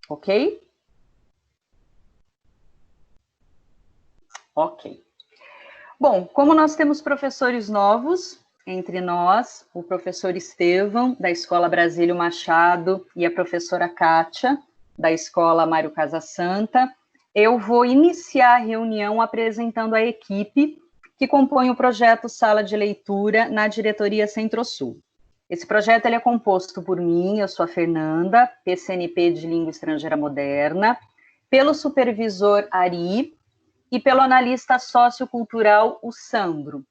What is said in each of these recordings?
ok? Ok. Bom, como nós temos professores novos entre nós, o professor Estevão, da Escola Brasílio Machado, e a professora Kátia, da Escola Mário Casasanta, eu vou iniciar a reunião apresentando a equipe que compõe o projeto Sala de Leitura na Diretoria Centro-Sul. Esse projeto ele é composto por mim, eu sou a Fernanda, PCNP de Língua Estrangeira Moderna, pelo supervisor Ari e pelo analista sociocultural, o Sandro.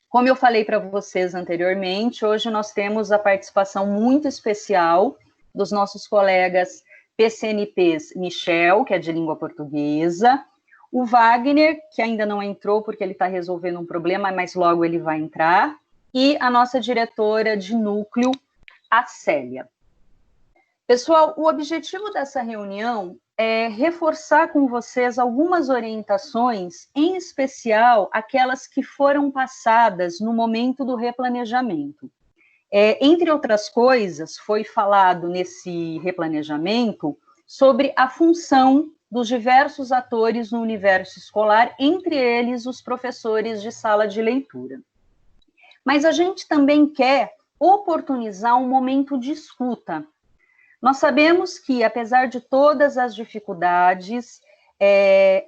Como eu falei para vocês anteriormente, hoje nós temos a participação muito especial dos nossos colegas PCNPs Michel, que é de língua portuguesa, o Wagner, que ainda não entrou porque ele está resolvendo um problema, mas logo ele vai entrar, e a nossa diretora de núcleo, a Célia. Pessoal, o objetivo dessa reunião é reforçar com vocês algumas orientações, em especial aquelas que foram passadas no momento do replanejamento. Entre outras coisas, foi falado nesse replanejamento sobre a função dos diversos atores no universo escolar, entre eles os professores de sala de leitura. Mas a gente também quer oportunizar um momento de escuta. Nós sabemos que, apesar de todas as dificuldades,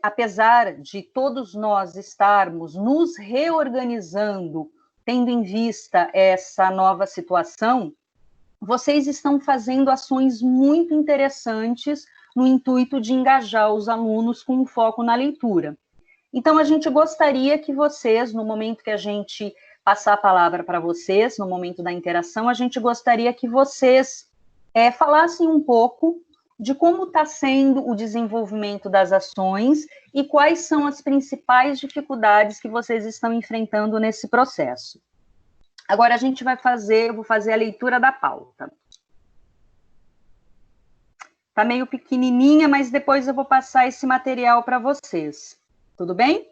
apesar de todos nós estarmos nos reorganizando, tendo em vista essa nova situação, vocês estão fazendo ações muito interessantes no intuito de engajar os alunos com um foco na leitura. Então, a gente gostaria que vocês, no momento que a gente passar a palavra para vocês, no momento da interação, a gente gostaria que vocês falassem um pouco de como está sendo o desenvolvimento das ações e quais são as principais dificuldades que vocês estão enfrentando nesse processo. Agora eu vou fazer a leitura da pauta. Está meio pequenininha, mas depois eu vou passar esse material para vocês. Tudo bem?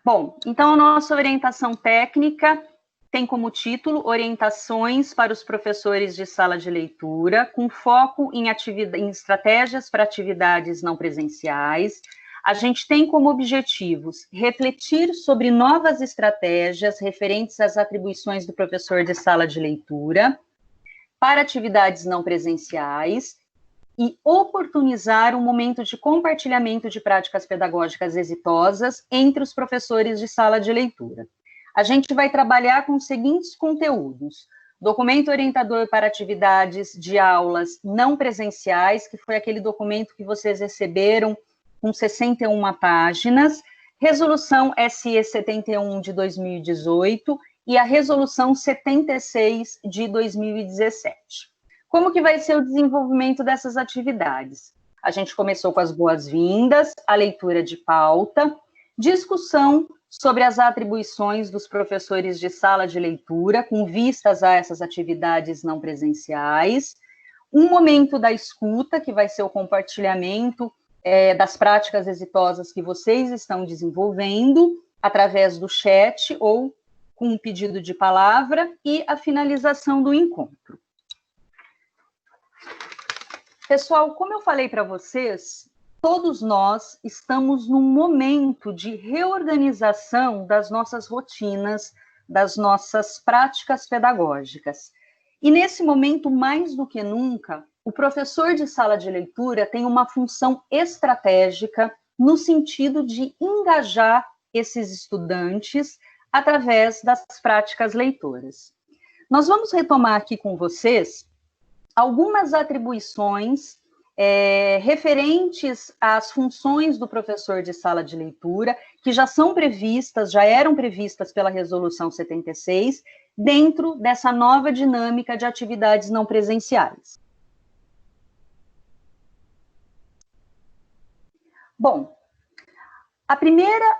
Bom, então a nossa orientação técnica tem como título Orientações para os professores de sala de leitura, com foco em estratégias para atividades não presenciais. A gente tem como objetivos refletir sobre novas estratégias referentes às atribuições do professor de sala de leitura para atividades não presenciais e oportunizar um momento de compartilhamento de práticas pedagógicas exitosas entre os professores de sala de leitura. A gente vai trabalhar com os seguintes conteúdos: documento orientador para atividades de aulas não presenciais, que foi aquele documento que vocês receberam com 61 páginas, resolução SE 71 de 2018 e a resolução 76 de 2017. Como que vai ser o desenvolvimento dessas atividades? A gente começou com as boas-vindas, a leitura de pauta, discussão sobre as atribuições dos professores de sala de leitura, com vistas a essas atividades não presenciais, um momento da escuta, que vai ser o compartilhamento das práticas exitosas que vocês estão desenvolvendo, através do chat ou com um pedido de palavra, e a finalização do encontro. Pessoal, como eu falei para vocês, todos nós estamos num momento de reorganização das nossas rotinas, das nossas práticas pedagógicas. E nesse momento, mais do que nunca, o professor de sala de leitura tem uma função estratégica no sentido de engajar esses estudantes através das práticas leitoras. Nós vamos retomar aqui com vocês algumas atribuições referentes às funções do professor de sala de leitura, que já eram previstas pela Resolução 76, dentro dessa nova dinâmica de atividades não presenciais. Bom, a primeira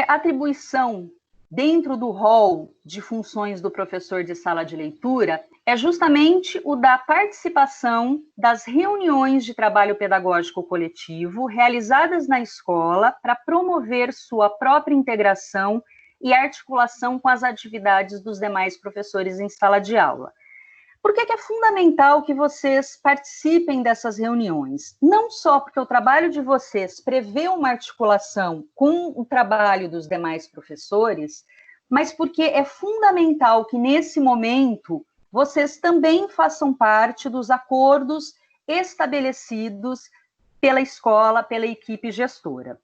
atribuição dentro do rol de funções do professor de sala de leitura é justamente o da participação das reuniões de trabalho pedagógico coletivo realizadas na escola para promover sua própria integração e articulação com as atividades dos demais professores em sala de aula. Por que é fundamental que vocês participem dessas reuniões? Não só porque o trabalho de vocês prevê uma articulação com o trabalho dos demais professores, mas porque é fundamental que, nesse momento, vocês também façam parte dos acordos estabelecidos pela escola, pela equipe gestora.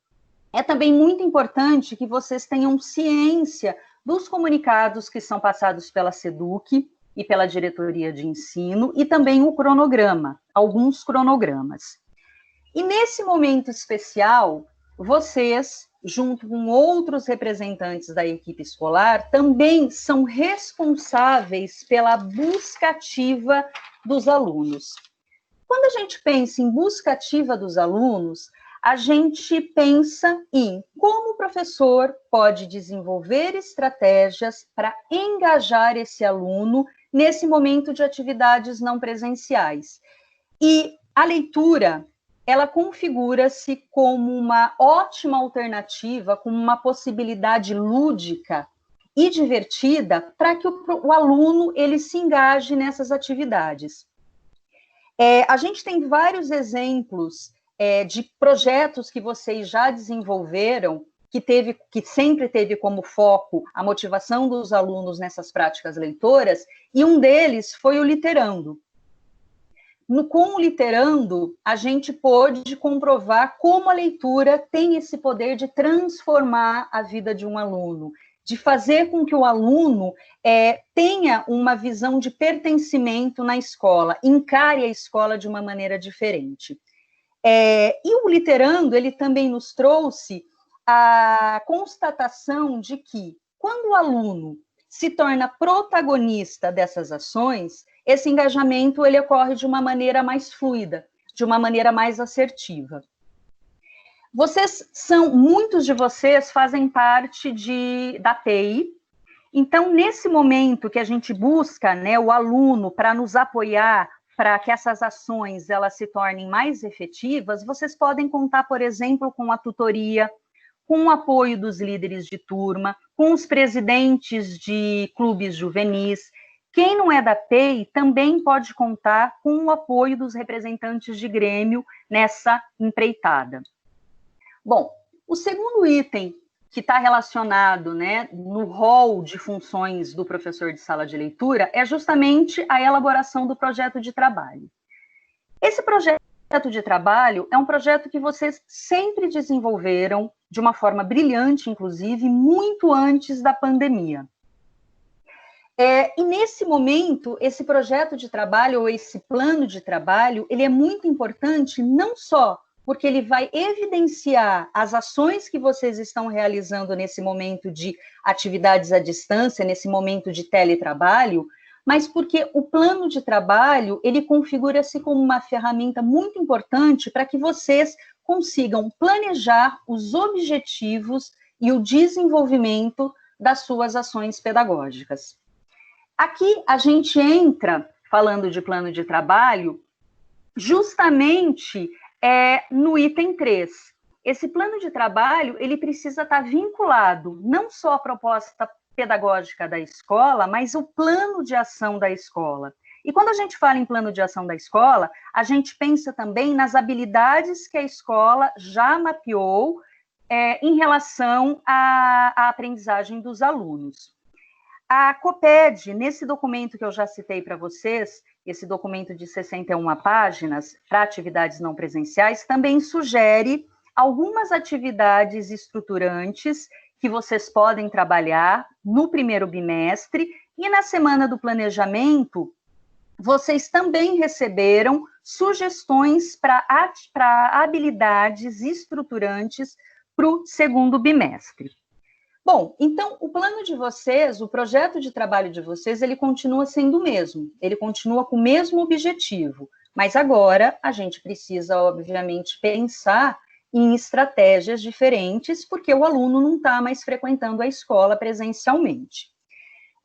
É também muito importante que vocês tenham ciência dos comunicados que são passados pela SEDUC e pela diretoria de ensino, e também o cronograma, alguns cronogramas. E nesse momento especial, vocês, junto com outros representantes da equipe escolar, também são responsáveis pela busca ativa dos alunos. Quando a gente pensa em busca ativa dos alunos, a gente pensa em como o professor pode desenvolver estratégias para engajar esse aluno nesse momento de atividades não presenciais. E a leitura, ela configura-se como uma ótima alternativa, como uma possibilidade lúdica e divertida para que o aluno ele se engaje nessas atividades. A gente tem vários exemplos de projetos que vocês já desenvolveram, que sempre teve como foco a motivação dos alunos nessas práticas leitoras, e um deles foi o Literando. Com o Literando, a gente pôde comprovar como a leitura tem esse poder de transformar a vida de um aluno, de fazer com que o aluno tenha uma visão de pertencimento na escola, encare a escola de uma maneira diferente. E o Literando, ele também nos trouxe a constatação de que, quando o aluno se torna protagonista dessas ações, esse engajamento ele ocorre de uma maneira mais fluida, de uma maneira mais assertiva. Muitos de vocês fazem parte da TEI, então, nesse momento que a gente busca, né, o aluno para nos apoiar, para que essas ações elas se tornem mais efetivas, vocês podem contar, por exemplo, com a tutoria, com o apoio dos líderes de turma, com os presidentes de clubes juvenis. Quem não é da TEI também pode contar com o apoio dos representantes de grêmio nessa empreitada. Bom, o segundo item que está relacionado, né, no rol de funções do professor de sala de leitura é justamente a elaboração do projeto de trabalho. Esse projeto de trabalho é um projeto que vocês sempre desenvolveram de uma forma brilhante, inclusive, muito antes da pandemia. E nesse momento, esse projeto de trabalho, ou esse plano de trabalho, ele é muito importante, não só porque ele vai evidenciar as ações que vocês estão realizando nesse momento de atividades à distância, nesse momento de teletrabalho, mas porque o plano de trabalho, ele configura-se como uma ferramenta muito importante para que vocês consigam planejar os objetivos e o desenvolvimento das suas ações pedagógicas. Aqui a gente entra, falando de plano de trabalho, justamente no item 3. Esse plano de trabalho, ele precisa estar vinculado não só à proposta pedagógica da escola, mas o plano de ação da escola. E quando a gente fala em plano de ação da escola, a gente pensa também nas habilidades que a escola já mapeou em relação à aprendizagem dos alunos. A COPED, nesse documento que eu já citei para vocês, esse documento de 61 páginas, para atividades não presenciais, também sugere algumas atividades estruturantes que vocês podem trabalhar no primeiro bimestre, e na semana do planejamento, vocês também receberam sugestões para habilidades estruturantes para o segundo bimestre. Bom, então, o plano de vocês, o projeto de trabalho de vocês, ele continua sendo o mesmo, ele continua com o mesmo objetivo, mas agora a gente precisa, obviamente, pensar em estratégias diferentes, porque o aluno não está mais frequentando a escola presencialmente.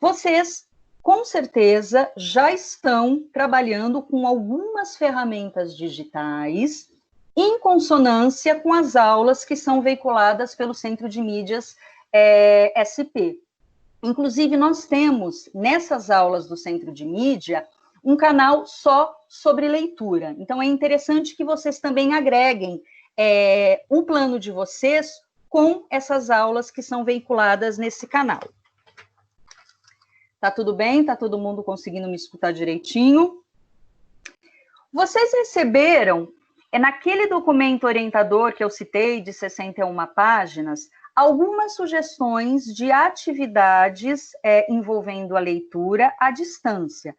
Vocês, com certeza, já estão trabalhando com algumas ferramentas digitais em consonância com as aulas que são veiculadas pelo Centro de Mídias SP. Inclusive, nós temos, nessas aulas do Centro de Mídia, um canal só sobre leitura. Então, é interessante que vocês também agreguem o plano de vocês com essas aulas que são veiculadas nesse canal. Tá tudo bem? Tá todo mundo conseguindo me escutar direitinho? Vocês receberam, naquele documento orientador que eu citei, de 61 páginas, algumas sugestões de atividades envolvendo a leitura à distância.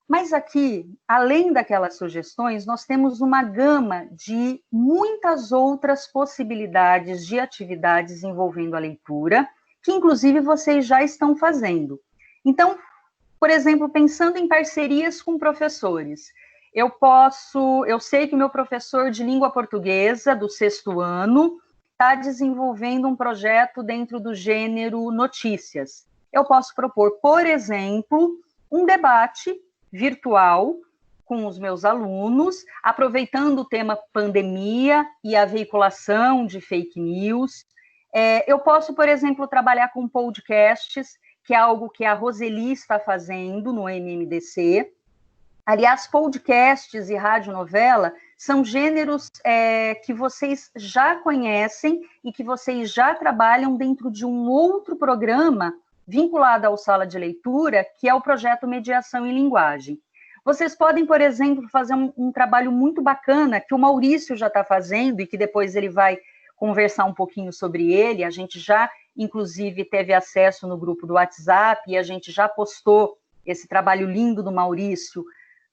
Mas aqui, além daquelas sugestões, nós temos uma gama de muitas outras possibilidades de atividades envolvendo a leitura, que inclusive vocês já estão fazendo. Então, por exemplo, pensando em parcerias com professores, eu sei que o meu professor de língua portuguesa, do 6º ano, está desenvolvendo um projeto dentro do gênero notícias. Eu posso propor, por exemplo, um debate virtual com os meus alunos, aproveitando o tema pandemia e a veiculação de fake news. Eu posso, por exemplo, trabalhar com podcasts, que é algo que a Roseli está fazendo no MMDC. Aliás, podcasts e radionovela são gêneros que vocês já conhecem e que vocês já trabalham dentro de um outro programa vinculado ao Sala de Leitura, que é o projeto Mediação em Linguagem. Vocês podem, por exemplo, fazer um trabalho muito bacana que o Maurício já está fazendo e que depois ele vai conversar um pouquinho sobre ele. A gente já, inclusive, teve acesso no grupo do WhatsApp e a gente já postou esse trabalho lindo do Maurício,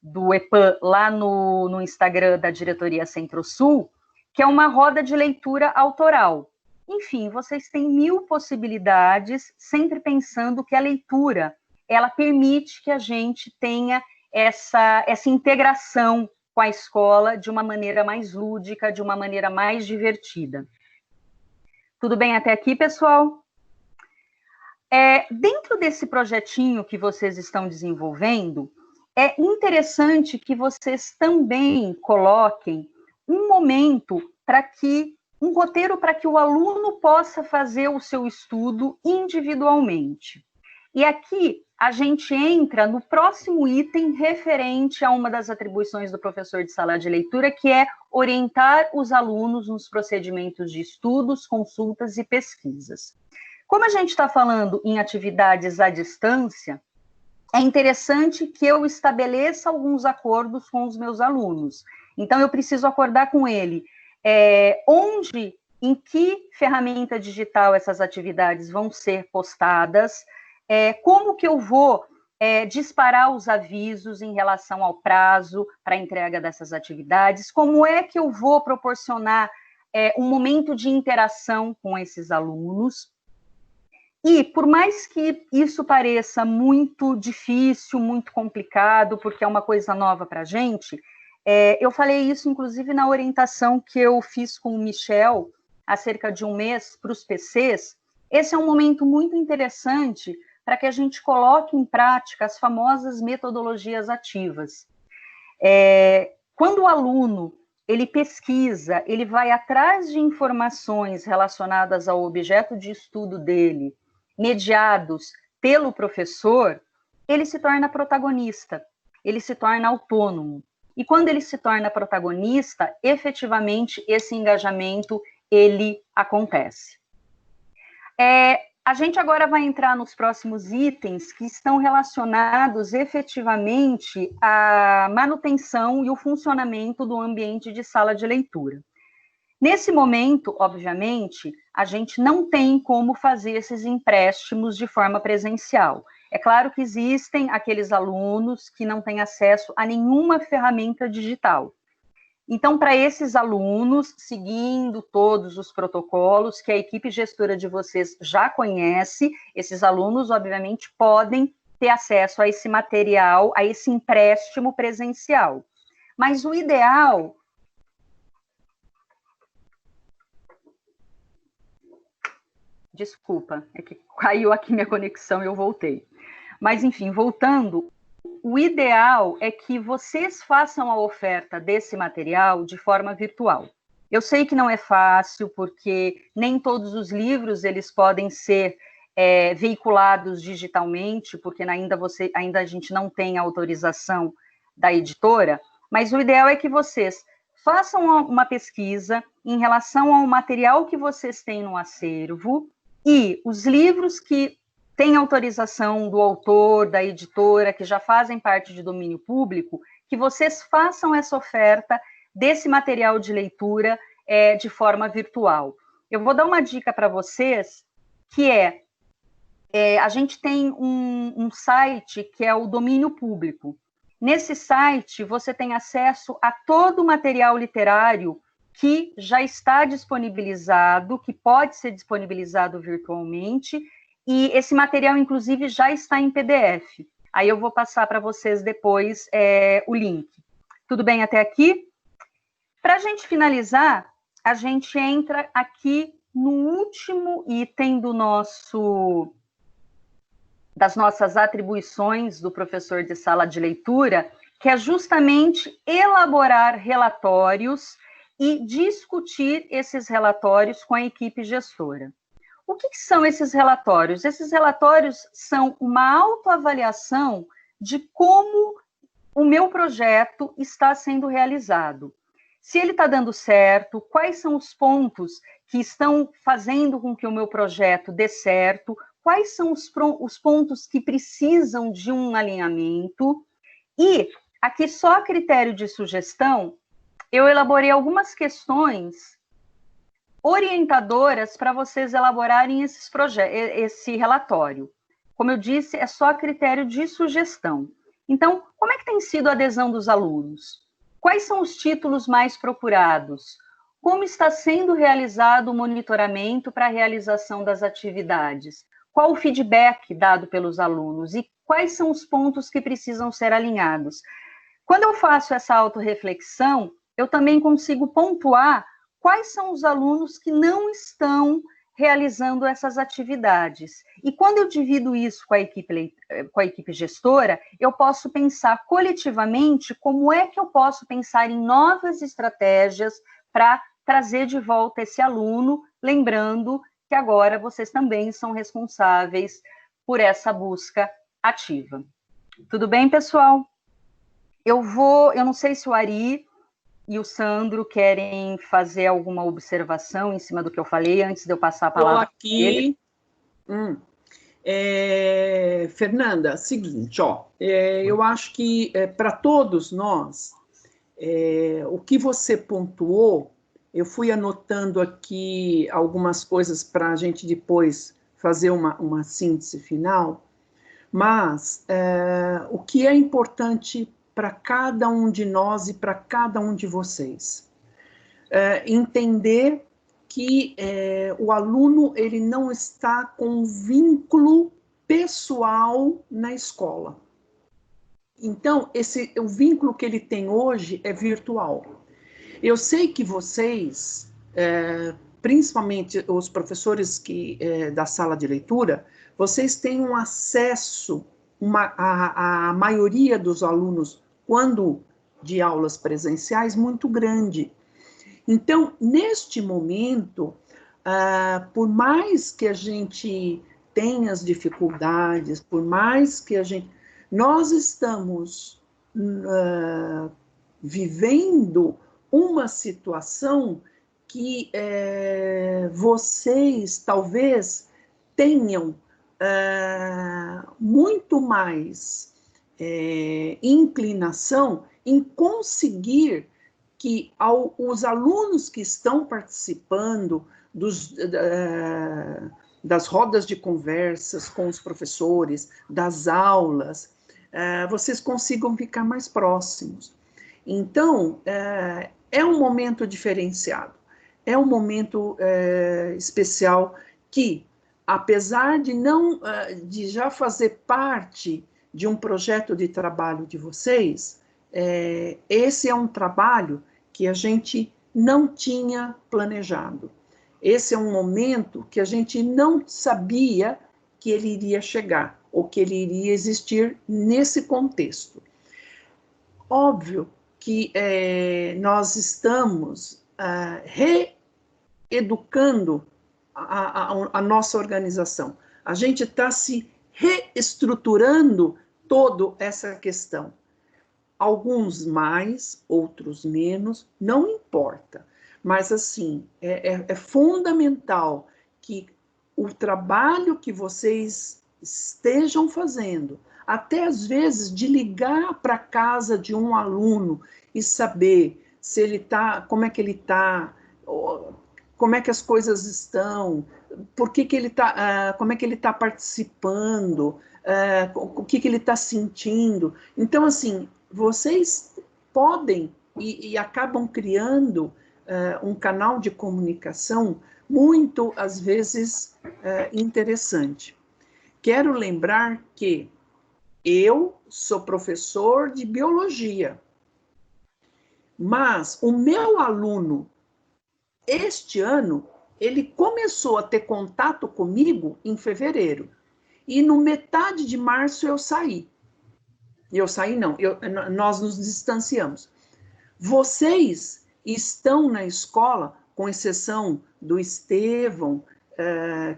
do EPAM, lá no Instagram da Diretoria Centro-Sul, que é uma roda de leitura autoral. Enfim, vocês têm 1000 possibilidades, sempre pensando que a leitura, ela permite que a gente tenha essa integração com a escola de uma maneira mais lúdica, de uma maneira mais divertida. Tudo bem até aqui, pessoal? Dentro desse projetinho que vocês estão desenvolvendo, é interessante que vocês também coloquem um roteiro para que o aluno possa fazer o seu estudo individualmente. E aqui a gente entra no próximo item referente a uma das atribuições do professor de sala de leitura, que é orientar os alunos nos procedimentos de estudos, consultas e pesquisas. Como a gente está falando em atividades à distância, é interessante que eu estabeleça alguns acordos com os meus alunos. Então, eu preciso acordar com ele em que ferramenta digital essas atividades vão ser postadas, como que eu vou disparar os avisos em relação ao prazo para a entrega dessas atividades, como é que eu vou proporcionar um momento de interação com esses alunos. E, por mais que isso pareça muito difícil, muito complicado, porque é uma coisa nova para a gente, eu falei isso, inclusive, na orientação que eu fiz com o Michel, há cerca de um mês, para os PCs. Esse é um momento muito interessante para que a gente coloque em prática as famosas metodologias ativas. Quando o aluno ele pesquisa, ele vai atrás de informações relacionadas ao objeto de estudo dele, mediados pelo professor, ele se torna protagonista, ele se torna autônomo. E quando ele se torna protagonista, efetivamente, esse engajamento, ele acontece. A gente agora vai entrar nos próximos itens que estão relacionados efetivamente à manutenção e o funcionamento do ambiente de sala de leitura. Nesse momento, obviamente, a gente não tem como fazer esses empréstimos de forma presencial. É claro que existem aqueles alunos que não têm acesso a nenhuma ferramenta digital. Então, para esses alunos, seguindo todos os protocolos que a equipe gestora de vocês já conhece, esses alunos, obviamente, podem ter acesso a esse material, a esse empréstimo presencial. Mas o ideal... Desculpa, é que caiu aqui minha conexão e eu voltei. Mas, enfim, voltando, o ideal é que vocês façam a oferta desse material de forma virtual. Eu sei que não é fácil, porque nem todos os livros eles podem ser veiculados digitalmente, porque ainda a gente não tem autorização da editora, mas o ideal é que vocês façam uma pesquisa em relação ao material que vocês têm no acervo e os livros que têm autorização do autor, da editora, que já fazem parte de domínio público, que vocês façam essa oferta desse material de leitura de forma virtual. Eu vou dar uma dica para vocês, que a gente tem um site que é o domínio público. Nesse site, você tem acesso a todo o material literário que já está disponibilizado, que pode ser disponibilizado virtualmente, e esse material, inclusive, já está em PDF. Aí eu vou passar para vocês depois o link. Tudo bem até aqui? Para a gente finalizar, a gente entra aqui no último item das nossas atribuições do professor de sala de leitura, que é justamente elaborar relatórios e discutir esses relatórios com a equipe gestora. O que são esses relatórios? Esses relatórios são uma autoavaliação de como o meu projeto está sendo realizado. Se ele está dando certo, quais são os pontos que estão fazendo com que o meu projeto dê certo, quais são os pontos que precisam de um alinhamento. E, aqui só a critério de sugestão, eu elaborei algumas questões orientadoras para vocês elaborarem esse relatório. Como eu disse, é só a critério de sugestão. Então, como é que tem sido a adesão dos alunos? Quais são os títulos mais procurados? Como está sendo realizado o monitoramento para a realização das atividades? Qual o feedback dado pelos alunos? E quais são os pontos que precisam ser alinhados? Quando eu faço essa autorreflexão, eu também consigo pontuar quais são os alunos que não estão realizando essas atividades. E quando eu divido isso com a equipe gestora, eu posso pensar coletivamente como é que eu posso pensar em novas estratégias para trazer de volta esse aluno, lembrando que agora vocês também são responsáveis por essa busca ativa. Tudo bem, pessoal? Eu não sei se o Ari e o Sandro querem fazer alguma observação em cima do que eu falei, antes de eu passar a palavra para ele. Fernanda, seguinte, eu acho que para todos nós, o que você pontuou, eu fui anotando aqui algumas coisas para a gente depois fazer uma síntese final, mas o que é importante para cada um de nós e para cada um de vocês. Entender que o aluno ele não está com um vínculo pessoal na escola. Então, o vínculo que ele tem hoje é virtual. Eu sei que vocês, principalmente os professores da sala de leitura, vocês têm um acesso, a maioria dos alunos, quando de aulas presenciais, muito grande. Então, neste momento, por mais que a gente tenha as dificuldades, por mais que nós estamos vivendo uma situação que vocês talvez tenham muito mais inclinação em conseguir que os alunos que estão participando das rodas de conversas com os professores, das aulas, vocês consigam ficar mais próximos. Então, é um momento diferenciado, é um momento especial que, apesar de já fazer parte de um projeto de trabalho de vocês, esse é um trabalho que a gente não tinha planejado. Esse é um momento que a gente não sabia que ele iria chegar, ou que ele iria existir nesse contexto. Óbvio que nós estamos reeducando a nossa organização. A gente está se reestruturando toda essa questão. alguns mais, outros menos, não importa. Mas, assim, é fundamental que o trabalho que vocês estejam fazendo, até às vezes de ligar para a casa de um aluno e saber se ele está, como é que ele está, como é que as coisas estão, por que ele está, como é que ele está participando, o que ele está sentindo. Então, assim, vocês podem e acabam criando um canal de comunicação muito, às vezes, interessante. Quero lembrar que eu sou professor de biologia, mas o meu aluno, este ano, ele começou a ter contato comigo em fevereiro. E no metade de março eu saí. Nós nos distanciamos. Vocês estão na escola, com exceção do Estevão,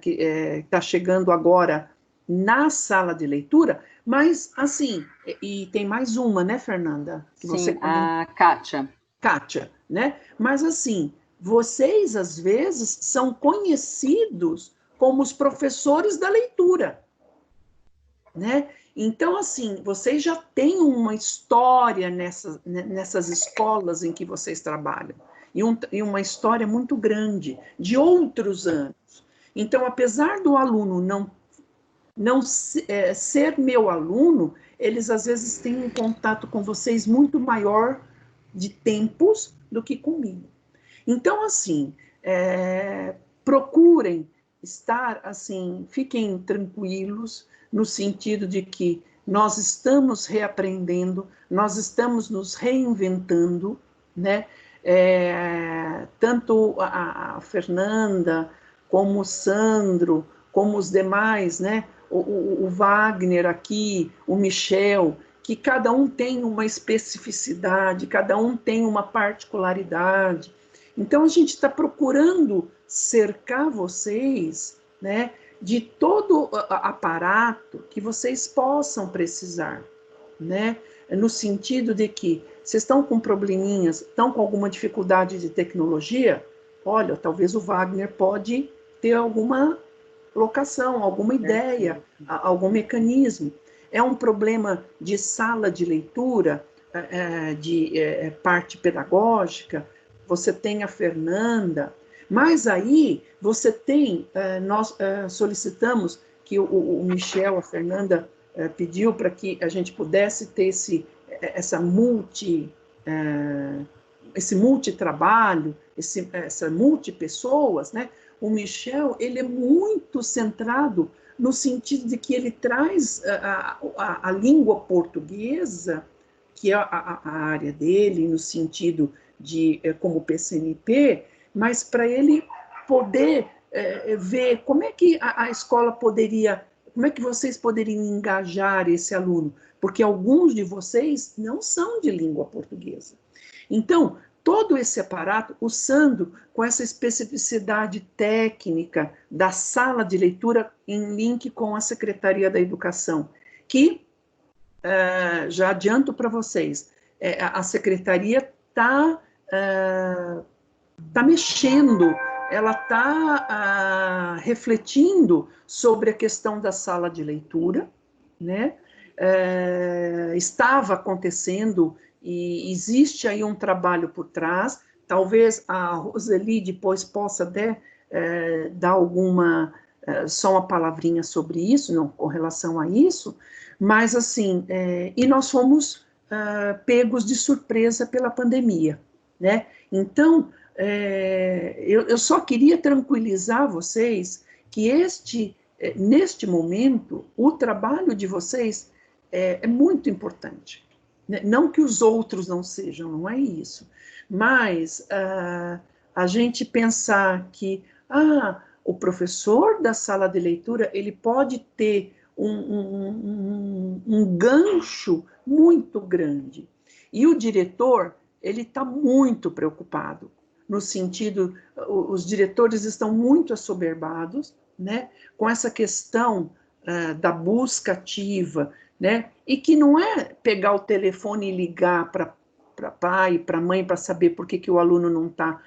que está chegando agora na sala de leitura, mas, assim, e tem mais uma, né, Fernanda? Que sim, você a Kátia. Kátia, né? Mas, assim, vocês, às vezes, são conhecidos como os professores da leitura, né? Então, assim, vocês já têm uma história nessas escolas em que vocês trabalham, e uma história muito grande, de outros anos. Então, apesar do aluno não ser meu aluno, eles às vezes têm um contato com vocês muito maior de tempos do que comigo. Então, assim, procurem estar, assim, fiquem tranquilos, no sentido de que nós estamos reaprendendo, nós estamos nos reinventando, né? Tanto a Fernanda, como o Sandro, como os demais, né? O Wagner aqui, o Michel, que cada um tem uma especificidade, cada um tem uma particularidade. Então, a gente está procurando cercar vocês, né, de todo aparato que vocês possam precisar, né, no sentido de que vocês estão com probleminhas, estão com alguma dificuldade de tecnologia, olha, talvez o Wagner pode ter alguma locação, alguma ideia, algum mecanismo. É um problema de sala de leitura, de parte pedagógica, você tem a Fernanda, mas aí você tem, nós solicitamos que o Michel, a Fernanda, pediu para que a gente pudesse ter esse multitrabalho, essa multipessoas, né? O Michel, ele é muito centrado no sentido de que ele traz a língua portuguesa, que é a área dele, no sentido de como PCNP, mas para ele poder ver como é que a escola poderia, como é que vocês poderiam engajar esse aluno, porque alguns de vocês não são de língua portuguesa. Então, todo esse aparato, o Sandro, com essa especificidade técnica da sala de leitura em link com a Secretaria da Educação, que, já adianto para vocês, a Secretaria está mexendo, ela está refletindo sobre a questão da sala de leitura, né? Estava acontecendo e existe aí um trabalho por trás, talvez a Roseli depois possa até dar só uma palavrinha sobre isso, não, com relação a isso, mas assim, e nós fomos pegos de surpresa pela pandemia, né? Então, eu só queria tranquilizar vocês que neste momento, o trabalho de vocês é muito importante. Não que os outros não sejam, não é isso. Mas a gente pensar que o professor da sala de leitura ele pode ter um gancho muito grande. E o diretor ele está muito preocupado, no sentido, os diretores estão muito assoberbados, né, com essa questão da busca ativa, né? E que não é pegar o telefone e ligar para pai, para mãe, para saber por que o aluno não está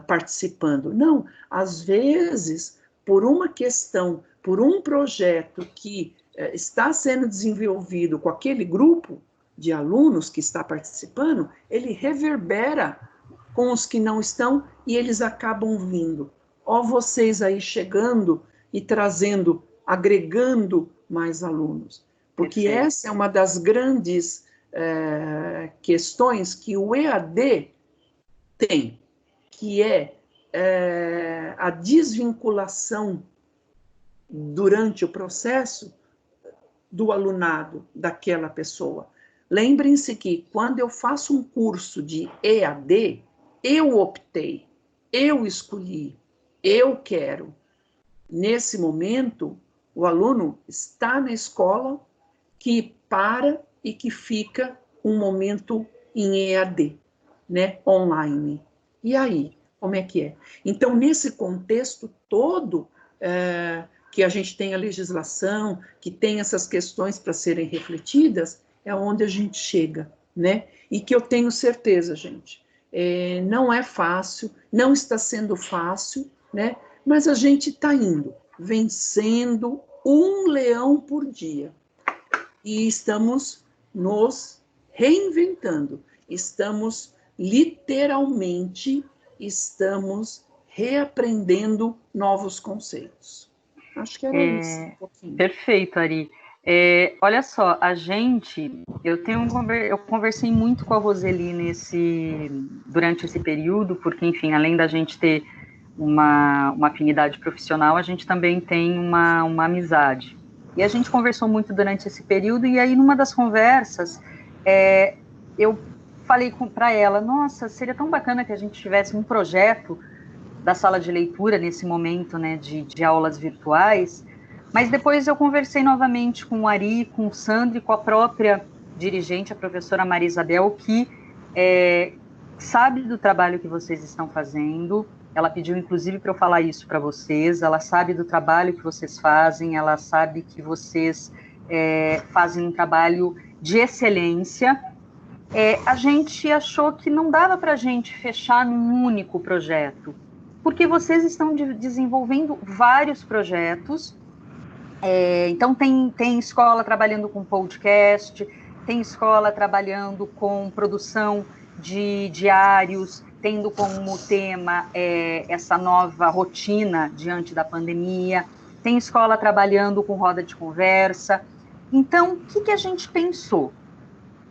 participando. Não, às vezes, por uma questão, por um projeto que está sendo desenvolvido com aquele grupo de alunos que está participando, ele reverbera com os que não estão e eles acabam vindo. Ó, vocês aí chegando e trazendo, agregando mais alunos. Porque Perfeito. essa é uma das grandes questões que o EAD tem, que é a desvinculação durante o processo do alunado daquela pessoa. Lembrem-se que quando eu faço um curso de EAD, eu optei, eu escolhi, eu quero. Nesse momento, o aluno está na escola que para e que fica um momento em EAD, né, online. E aí, como é que é? Então, nesse contexto todo, que a gente tem a legislação, que tem essas questões para serem refletidas, é onde a gente chega, né? E que eu tenho certeza, gente, não é fácil, não está sendo fácil, né? Mas a gente está indo, vencendo um leão por dia. E estamos nos reinventando, estamos literalmente, estamos reaprendendo novos conceitos. Acho que era isso, um pouquinho. Perfeito, Ari. Olha só, eu conversei muito com a Roseli durante esse período, porque, enfim, além da gente ter uma afinidade profissional, a gente também tem uma amizade. E a gente conversou muito durante esse período, e aí, numa das conversas, eu falei para ela, nossa, seria tão bacana que a gente tivesse um projeto da sala de leitura nesse momento, né, de aulas virtuais, mas depois eu conversei novamente com o Ari, com o Sandro e com a própria dirigente, a professora Maria Isabel, que sabe do trabalho que vocês estão fazendo. Ela pediu, inclusive, para eu falar isso para vocês. Ela sabe do trabalho que vocês fazem, ela sabe que vocês fazem um trabalho de excelência. A gente achou que não dava para a gente fechar num único projeto, porque vocês estão desenvolvendo vários projetos. Então, tem escola trabalhando com podcast, tem escola trabalhando com produção de diários, tendo como tema essa nova rotina diante da pandemia, tem escola trabalhando com roda de conversa. Então, o que a gente pensou?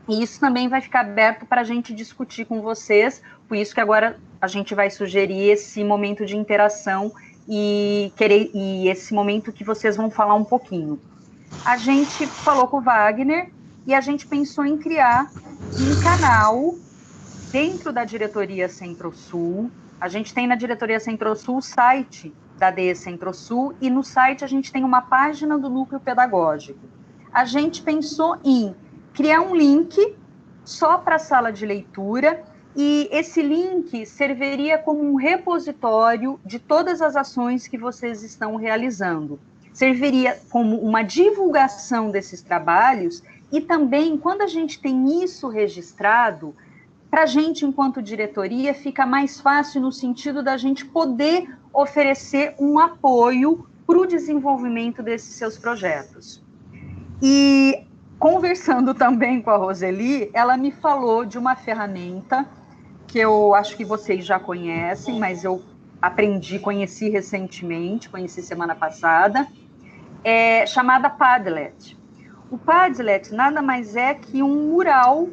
E isso também vai ficar aberto para a gente discutir com vocês, por isso que agora a gente vai sugerir esse momento de interação e esse momento que vocês vão falar um pouquinho. A gente falou com o Wagner e a gente pensou em criar um canal dentro da diretoria Centro-Sul. A gente tem na diretoria Centro-Sul o site da DE Centro-Sul e no site a gente tem uma página do núcleo pedagógico. A gente pensou em criar um link só para a sala de leitura, e esse link serviria como um repositório de todas as ações que vocês estão realizando. Serviria como uma divulgação desses trabalhos, e também, quando a gente tem isso registrado, para a gente, enquanto diretoria, fica mais fácil no sentido da gente poder oferecer um apoio para o desenvolvimento desses seus projetos. E conversando também com a Roseli, ela me falou de uma ferramenta que eu acho que vocês já conhecem, mas eu conheci recentemente, conheci semana passada, chamada Padlet. O Padlet nada mais é que um mural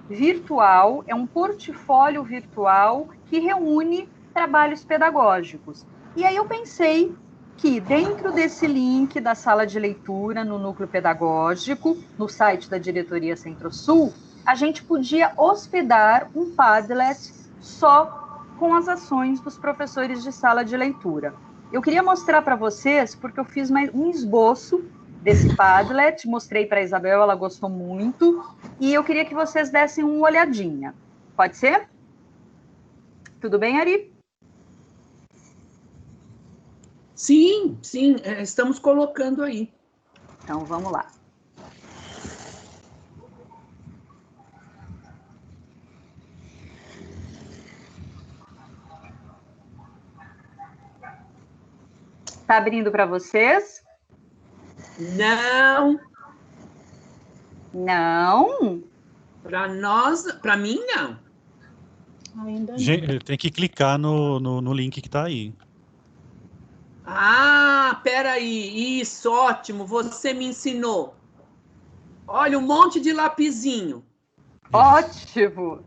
virtual, é um portfólio virtual que reúne trabalhos pedagógicos. E aí eu pensei que dentro desse link da sala de leitura no núcleo pedagógico, no site da diretoria Centro-Sul, a gente podia hospedar um Padlet só com as ações dos professores de sala de leitura. Eu queria mostrar para vocês, porque eu fiz um esboço desse Padlet, mostrei para a Isabel, ela gostou muito, e eu queria que vocês dessem uma olhadinha. Pode ser? Tudo bem, Ari? Sim, estamos colocando aí. Então, vamos lá. Está abrindo para vocês? Não. Não? Para mim, não. Ainda não. Gente, tem que clicar no link que está aí. Ah, peraí. Isso, ótimo. Você me ensinou. Olha, um monte de lapisinho. Ótimo!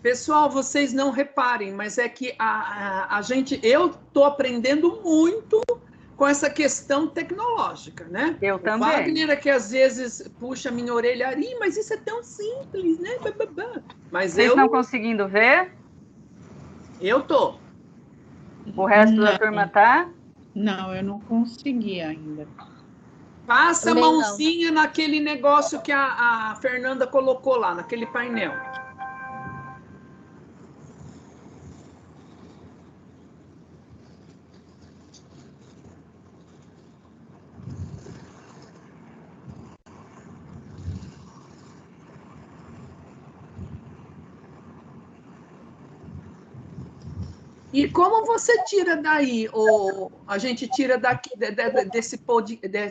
Pessoal, vocês não reparem, mas é que eu estou aprendendo muito com essa questão tecnológica, né? Eu também. O Wagner é que às vezes puxa a minha orelha, mas isso é tão simples, né? Mas Vocês estão conseguindo ver? Eu tô. O resto da turma tá? Não, eu não consegui ainda. Passa a Também não. mãozinha naquele negócio que a Fernanda colocou lá, naquele painel. E como você tira daí, a gente tira daqui, desse podcast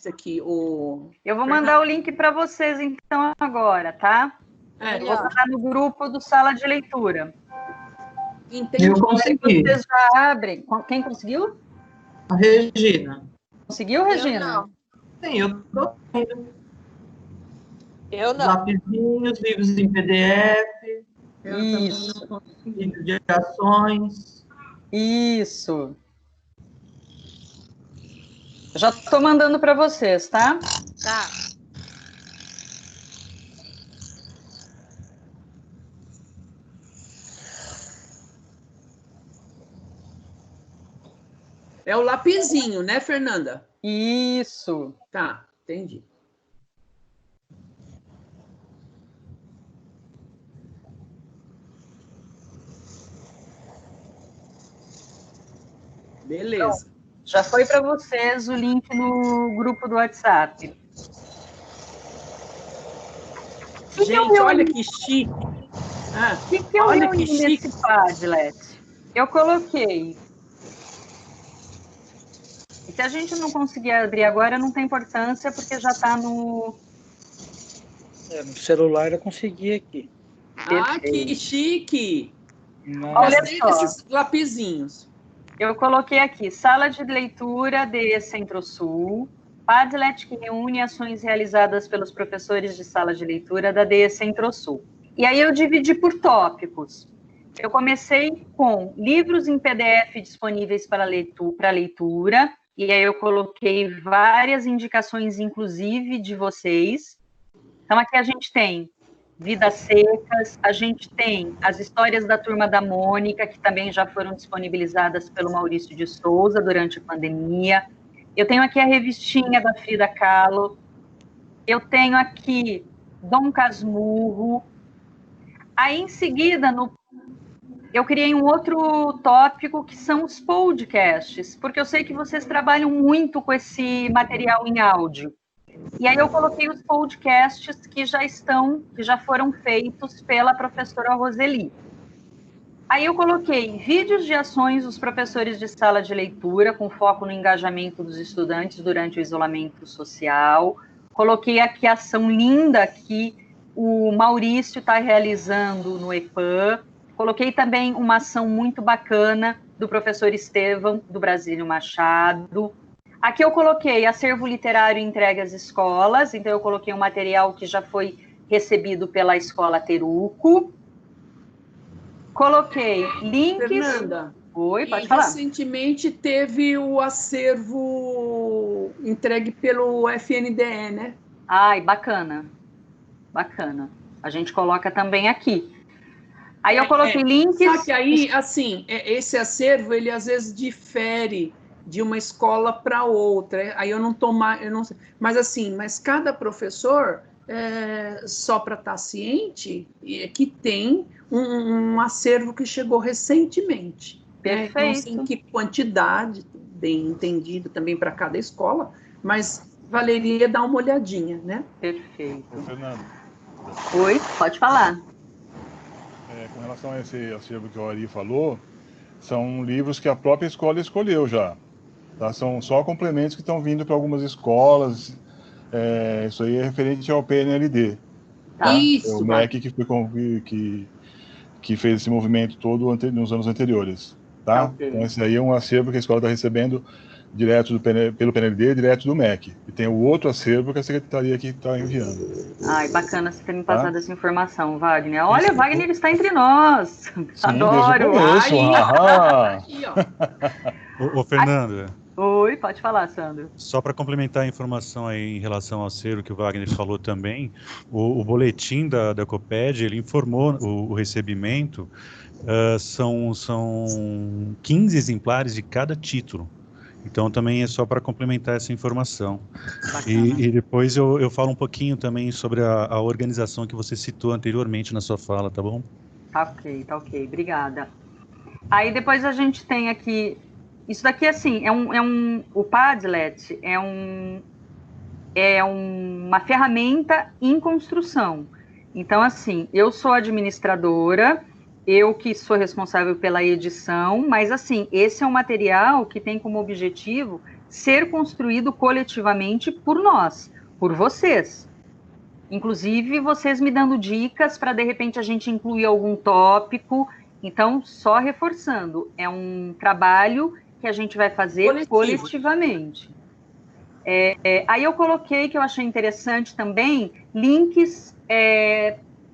aqui, Eu vou mandar o link para vocês, então, agora, tá? É, Eu vou mandar no grupo do Sala de Leitura. entendi. Eu consegui. Vocês já abrem. Quem conseguiu? A Regina. Conseguiu, Regina? não. Sim, eu tô tendo Eu não. lapisinhos, livros em PDF, Isso. livros de ações. Isso. Já estou mandando para vocês, tá? Tá. É o lapisinho, né, Fernanda? Isso. Tá, entendi. Beleza. Já foi para vocês o link no grupo do WhatsApp. Gente, olha que chique. O que eu olha que reuni chique. nesse Padlet? Eu coloquei. E se a gente não conseguir abrir agora, não tem importância, porque já está no... No celular eu consegui aqui. Ah, que chique. Olha Gostei só. desses lapisinhos. Eu coloquei aqui, Sala de Leitura de Centro-Sul, Padlet que reúne ações realizadas pelos professores de sala de leitura da DE Centro-Sul. E aí eu dividi por tópicos. Eu comecei com livros em PDF disponíveis para leitura, e aí eu coloquei várias indicações, inclusive, de vocês. Então, aqui a gente tem Vidas Secas, a gente tem as histórias da Turma da Mônica, que também já foram disponibilizadas pelo Maurício de Souza durante a pandemia. Eu tenho aqui a revistinha da Frida Kahlo. Eu tenho aqui Dom Casmurro. Aí, em seguida, eu criei um outro tópico, que são os podcasts, porque eu sei que vocês trabalham muito com esse material em áudio. E aí eu coloquei os podcasts que já foram feitos pela professora Roseli. Aí eu coloquei vídeos de ações dos professores de sala de leitura, com foco no engajamento dos estudantes durante o isolamento social. Coloquei aqui a ação linda que o Maurício está realizando no EPAM. Coloquei também uma ação muito bacana do professor Estevão, do Brasílio Machado. Aqui eu coloquei acervo literário entregue às escolas, então eu coloquei um material que já foi recebido pela Escola Teruco. Coloquei links... Fernanda, Oi, pode falar. Recentemente teve o acervo entregue pelo FNDE, né? Ai, bacana. Bacana. A gente coloca também aqui. Aí eu coloquei links... Só que aí, assim, esse acervo, ele às vezes difere de uma escola para outra. Aí eu não sei. Mas cada professor, só para estar ciente, que tem um acervo que chegou recentemente. Perfeito. Né? Não sei em que quantidade, bem entendido também para cada escola, mas valeria dar uma olhadinha, né? Perfeito. Fernando, Oi, pode falar. com relação a esse acervo que o Ari falou, são livros que a própria escola escolheu já. Tá? São só complementos que estão vindo para algumas escolas. Isso aí é referente ao PNLD. Tá? Isso, o MEC que fez esse movimento todo nos anos anteriores. Tá? Okay. Então, esse aí é um acervo que a escola está recebendo direto pelo PNLD, direto do MEC. E tem o outro acervo que a secretaria aqui está enviando. Ai, bacana você ter me passado essa informação, Wagner. Olha, Wagner, ele está entre nós. Sim, adoro. Aí, Ô, Fernanda. Oi, pode falar, Sandro. Só para complementar a informação aí em relação ao acervo que o Wagner falou também, o boletim da Coped, ele informou o recebimento, são 15 exemplares de cada título. Então, também é só para complementar essa informação. E depois eu falo um pouquinho também sobre a organização que você citou anteriormente na sua fala, tá bom? Tá ok. Obrigada. Aí depois a gente tem aqui... Isso daqui, assim, o Padlet é uma ferramenta em construção. Então, assim, eu sou administradora... Eu que sou responsável pela edição, mas assim, esse é um material que tem como objetivo ser construído coletivamente por nós, por vocês. Inclusive, vocês me dando dicas para, de repente, a gente incluir algum tópico. Então, só reforçando, é um trabalho que a gente vai fazer coletivamente. Aí eu coloquei, que eu achei interessante também, links,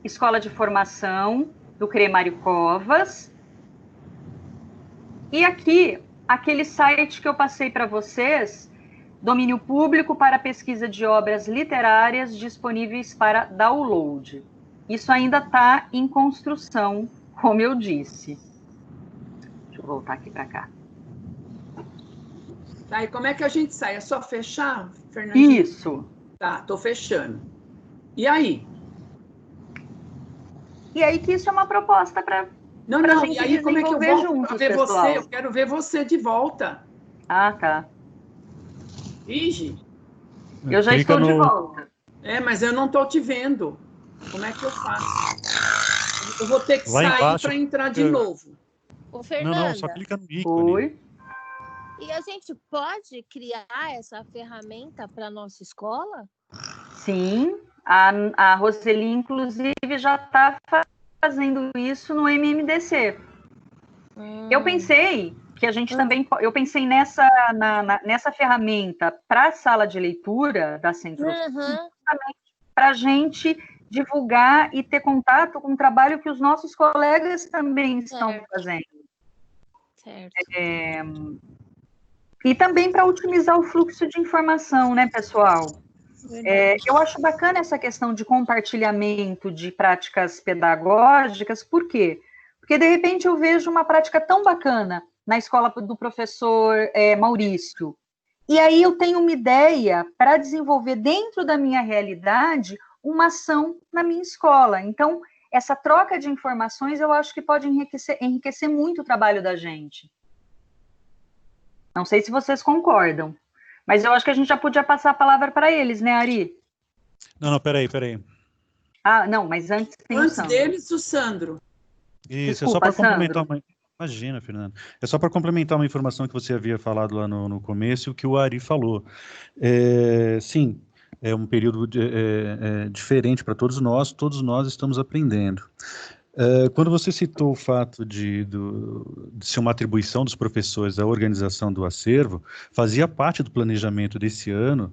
escola de formação, do Cremário Covas, e aqui, aquele site que eu passei para vocês, domínio público para pesquisa de obras literárias disponíveis para download. Isso ainda está em construção, como eu disse. Deixa eu voltar aqui para cá. Tá, e como é que a gente sai? É só fechar, Fernandinho? Isso. Tá, tô fechando. E aí? E aí que isso é uma proposta para Não, e aí como é que eu volto para ver você? Eu quero ver você de volta. Ah, tá. Ige. Eu já estou de volta. Mas eu não estou te vendo. Como é que eu faço? Eu vou ter que sair para entrar de novo. Ô, Fernanda. Não, só clica no ícone. Oi. E a gente pode criar essa ferramenta para a nossa escola? Sim. A Roseli, inclusive, já está fazendo isso no MMDC. Eu pensei que a gente também... Eu pensei nessa ferramenta para a sala de leitura da Centro, para a gente divulgar e ter contato com o trabalho que os nossos colegas também estão fazendo. Certo. E também para otimizar o fluxo de informação, né, pessoal? Eu acho bacana essa questão de compartilhamento de práticas pedagógicas, por quê? Porque, de repente, eu vejo uma prática tão bacana na escola do professor Maurício, e aí eu tenho uma ideia para desenvolver dentro da minha realidade uma ação na minha escola. Então, essa troca de informações eu acho que pode enriquecer muito o trabalho da gente. Não sei se vocês concordam. Mas eu acho que a gente já podia passar a palavra para eles, né, Ari? Não, peraí. Ah, não, mas antes tem antes deles, o Sandro. Isso, desculpa, é só para complementar uma... Imagina, Fernando. É só para complementar uma informação que você havia falado lá no começo, o que o Ari falou. Sim, é um período diferente para todos nós estamos aprendendo. Quando você citou o fato de ser uma atribuição dos professores à organização do acervo, fazia parte do planejamento desse ano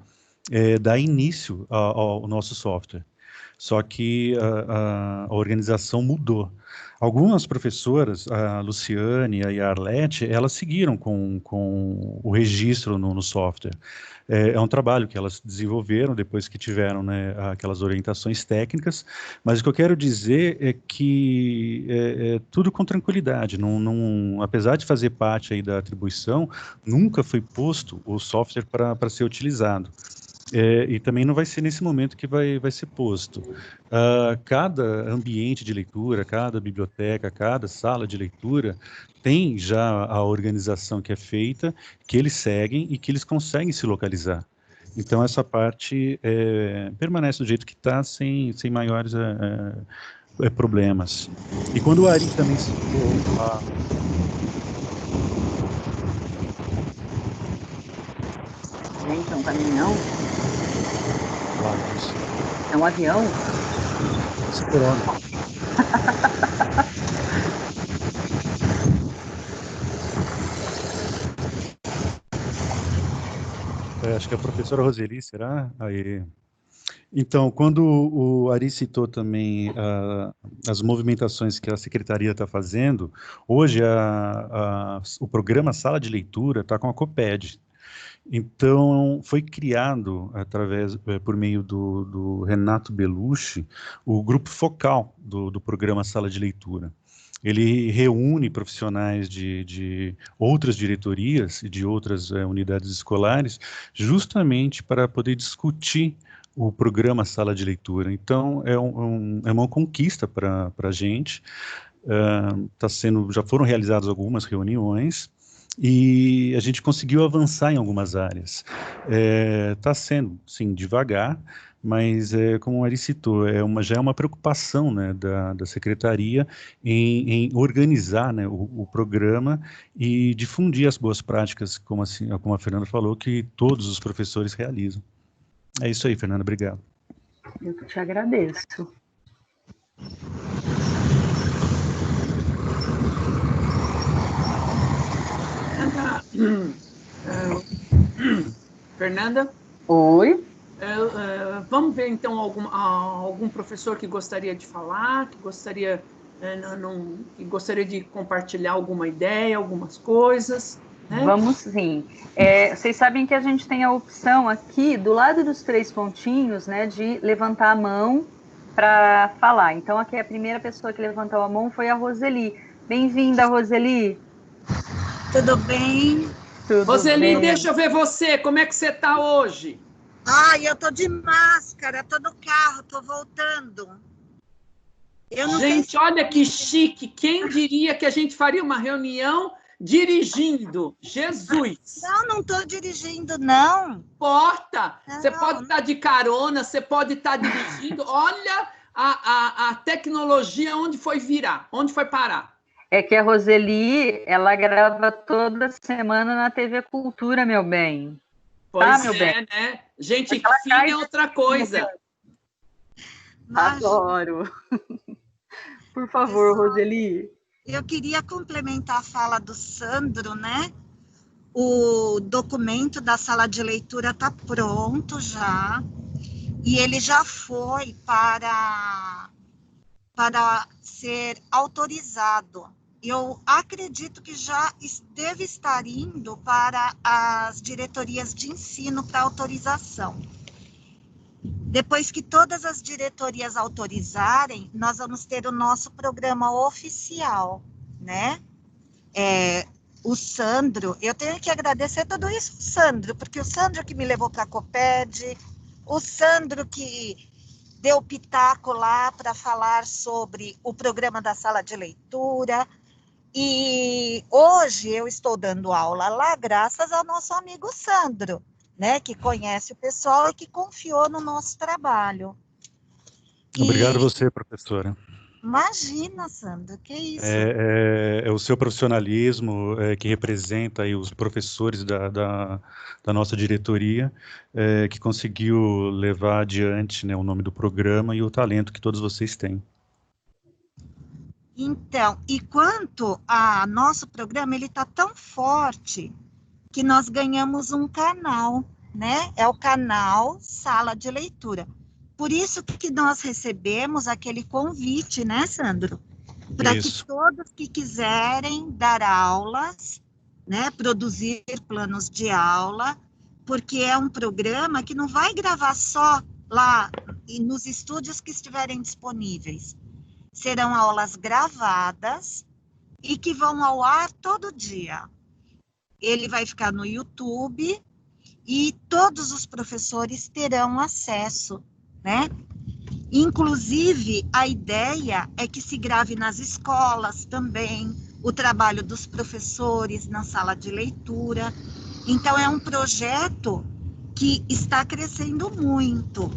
dar início ao nosso software. Só que a organização mudou. Algumas professoras, a Luciane e a Arlete, elas seguiram com o registro no software. É um trabalho que elas desenvolveram depois que tiveram, né, aquelas orientações técnicas, mas o que eu quero dizer é que tudo com tranquilidade. Apesar de fazer parte aí da atribuição, nunca foi posto o software para ser utilizado. E também não vai ser nesse momento que vai ser posto. Cada ambiente de leitura, cada biblioteca, cada sala de leitura tem já a organização que é feita, que eles seguem e que eles conseguem se localizar. Então, essa parte permanece do jeito que está, sem maiores problemas. E quando o Ari também citou Gente, é um caminhão? Claro, é um avião? Esperando. Acho que a professora Roseli, será? Aí. Então, quando o Ari citou também as movimentações que a secretaria está fazendo, hoje o programa Sala de Leitura está com a COPED. Então, foi criado, por meio do Renato Belushi, o grupo focal do programa Sala de Leitura. Ele reúne profissionais de outras diretorias e de outras unidades escolares, justamente para poder discutir o programa Sala de Leitura. Então, é uma conquista para a gente. Já foram realizadas algumas reuniões, e a gente conseguiu avançar em algumas áreas. Está sendo, sim, devagar, mas, como o Ari citou, já é uma preocupação, né, da secretaria em organizar, né, o programa e difundir as boas práticas, como a Fernanda falou, que todos os professores realizam. É isso aí, Fernanda, obrigado. Eu que te agradeço. Fernanda? Oi? Vamos ver, então, algum professor que gostaria de falar, que gostaria de compartilhar alguma ideia, algumas coisas, né? Vamos sim. Vocês sabem que a gente tem a opção aqui, do lado dos 3 pontinhos, né, de levantar a mão para falar. Então, aqui a primeira pessoa que levantou a mão foi a Roseli. Bem-vinda, Roseli. Tudo bem? Tudo Roseli, bem. deixa eu ver você. Como é que você está hoje? Eu tô de máscara, tô no carro, tô voltando. Gente, olha que chique. Quem diria que a gente faria uma reunião dirigindo? Jesus! Não tô dirigindo, não. Porta! Você pode estar de carona, você pode estar dirigindo. Olha a tecnologia onde foi virar, onde foi parar. É que a Roseli, ela grava toda semana na TV Cultura, meu bem. Pois meu bem? Né? Gente fina é outra coisa. Adoro. Por favor, Roseli. Eu queria complementar a fala do Sandro, né? O documento da sala de leitura está pronto já, e ele já foi para ser autorizado. Eu acredito que já deve estar indo para as diretorias de ensino para autorização. Depois que todas as diretorias autorizarem, nós vamos ter o nosso programa oficial, né? O Sandro, eu tenho que agradecer tudo isso ao Sandro, porque o Sandro que me levou para a COPED, o Sandro que deu pitaco lá para falar sobre o programa da sala de leitura, e hoje eu estou dando aula lá graças ao nosso amigo Sandro, né, que conhece o pessoal e que confiou no nosso trabalho. Obrigado a você, professora. Imagina, Sandro, que isso? É o seu profissionalismo que representa aí os professores da nossa diretoria, que conseguiu levar adiante, né, o nome do programa e o talento que todos vocês têm. Então, e quanto a nosso programa, ele está tão forte que nós ganhamos um canal, né? É o canal Sala de Leitura. Por isso que nós recebemos aquele convite, né, Sandro? Para que todos que quiserem dar aulas, né, produzir planos de aula, porque é um programa que não vai gravar só lá nos estúdios que estiverem disponíveis. Serão aulas gravadas e que vão ao ar todo dia. Ele vai ficar no YouTube e todos os professores terão acesso, né? Inclusive, a ideia é que se grave nas escolas também, o trabalho dos professores na sala de leitura. Então, é um projeto que está crescendo muito.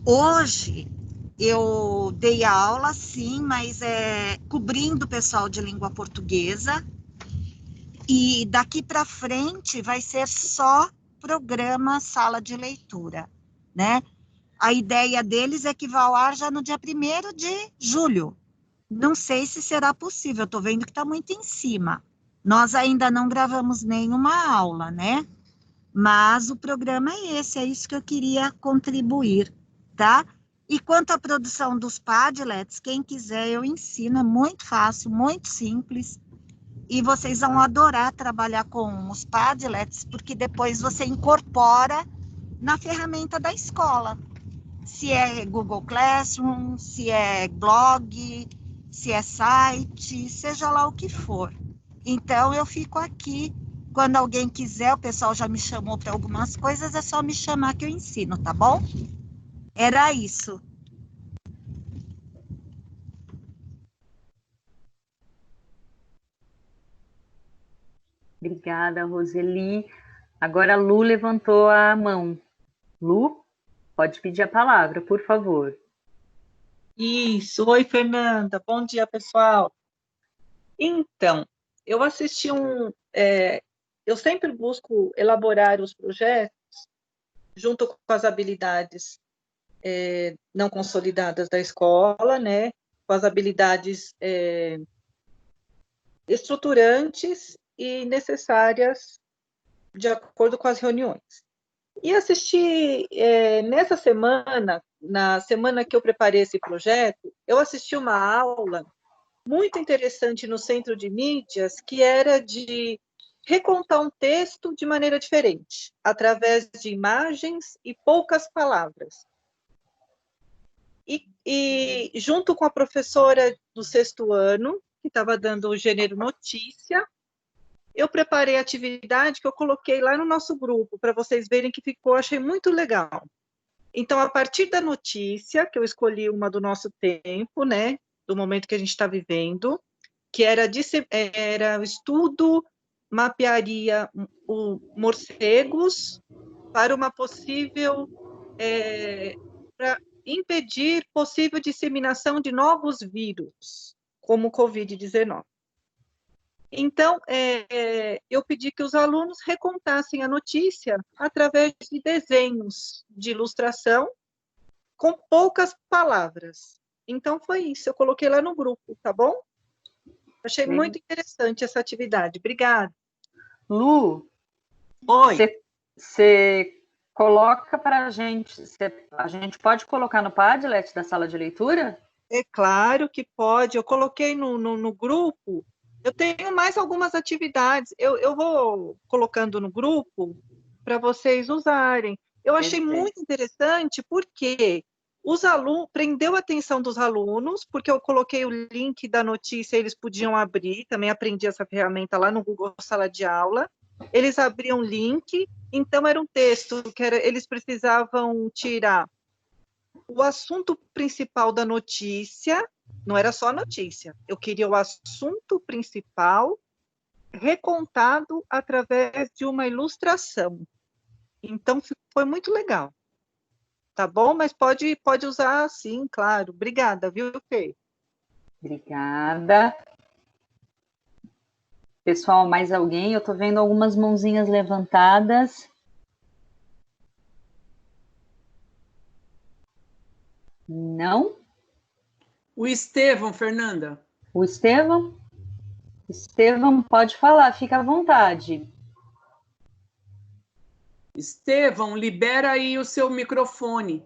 Hoje, eu dei aula, sim, mas cobrindo o pessoal de língua portuguesa. E daqui para frente vai ser só programa sala de leitura, né? A ideia deles é que vá ao ar já no dia 1º de julho. Não sei se será possível, estou vendo que está muito em cima. Nós ainda não gravamos nenhuma aula, né? Mas o programa é esse, é isso que eu queria contribuir, tá? E quanto à produção dos Padlets, quem quiser eu ensino, é muito fácil, muito simples. E vocês vão adorar trabalhar com os Padlets, porque depois você incorpora na ferramenta da escola. Se é Google Classroom, se é blog, se é site, seja lá o que for. Então, eu fico aqui. Quando alguém quiser, o pessoal já me chamou para algumas coisas, é só me chamar que eu ensino, tá bom? Era isso. Obrigada, Roseli. Agora a Lu levantou a mão. Lu, pode pedir a palavra, por favor. Isso. Oi, Fernanda. Bom dia, pessoal. Então, eu assisti eu sempre busco elaborar os projetos junto com as habilidades não consolidadas da escola, né? Com as habilidades estruturantes e necessárias de acordo com as reuniões. E assisti, nessa semana, na semana que eu preparei esse projeto, eu assisti uma aula muito interessante no Centro de Mídias, que era de recontar um texto de maneira diferente, através de imagens e poucas palavras. E junto com a professora do 6º ano, que estava dando o gênero notícia, eu preparei a atividade que eu coloquei lá no nosso grupo, para vocês verem que ficou, achei muito legal. Então, a partir da notícia, que eu escolhi uma do nosso tempo, né, do momento que a gente está vivendo, que era o estudo, mapearia morcegos para uma possível, para impedir possível disseminação de novos vírus, como o Covid-19. Então, eu pedi que os alunos recontassem a notícia através de desenhos de ilustração com poucas palavras. Então, foi isso, eu coloquei lá no grupo, tá bom? Achei muito interessante essa atividade. Obrigada. Lu, oi. Você coloca para a gente pode colocar no Padlet da sala de leitura? É claro que pode, eu coloquei no grupo. Eu tenho mais algumas atividades, eu vou colocando no grupo para vocês usarem. Eu achei muito interessante porque os alunos, prendeu a atenção dos alunos, porque eu coloquei o link da notícia, eles podiam abrir, também aprendi essa ferramenta lá no Google Sala de Aula, eles abriam o link, então era um texto que eles precisavam tirar o assunto principal da notícia. Não era só a notícia, eu queria o assunto principal recontado através de uma ilustração. Então, foi muito legal. Tá bom? Mas pode usar sim, claro. Obrigada, viu, Fê? Obrigada. Pessoal, mais alguém? Eu estou vendo algumas mãozinhas levantadas. Não? O Estevão, Fernanda. O Estevão? Estevão, pode falar, fica à vontade. Estevão, libera aí o seu microfone.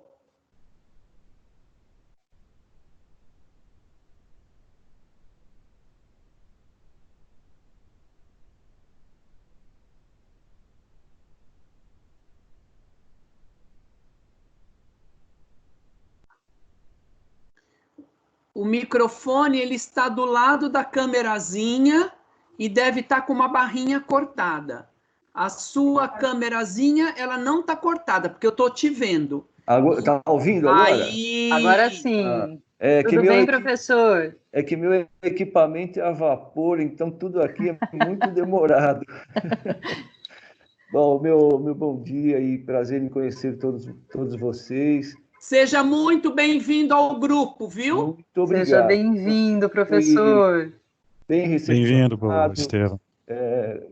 O microfone, ele está do lado da câmerazinha e deve estar com uma barrinha cortada. A sua câmerazinha, ela não está cortada, porque eu estou te vendo. Está ouvindo agora? Aí... Agora sim. Tudo bem, professor? É que meu equipamento é a vapor, então tudo aqui é muito demorado. Bom, meu bom dia e prazer em conhecer todos vocês. Seja muito bem-vindo ao grupo, viu? Muito obrigado. Seja bem-vindo, professor. Bem Bem-vindo, recepcionado. Estevão.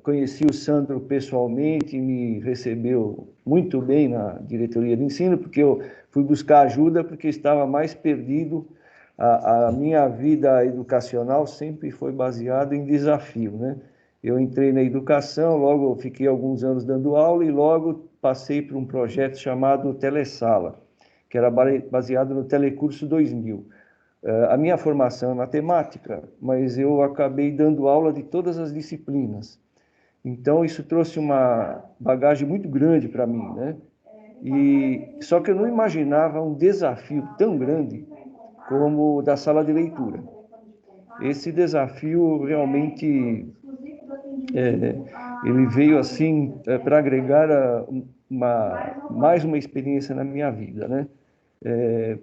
Conheci o Sandro pessoalmente, me recebeu muito bem na diretoria de ensino, porque eu fui buscar ajuda, porque estava mais perdido. A minha vida educacional sempre foi baseada em desafio, né? Eu entrei na educação, logo fiquei alguns anos dando aula e logo passei por um projeto chamado Telesala, que era baseado no Telecurso 2000. A minha formação é matemática, mas eu acabei dando aula de todas as disciplinas. Então, isso trouxe uma bagagem muito grande para mim, né? Só que eu não imaginava um desafio tão grande como o da sala de leitura. Esse desafio realmente ele veio assim para agregar mais uma experiência na minha vida, né?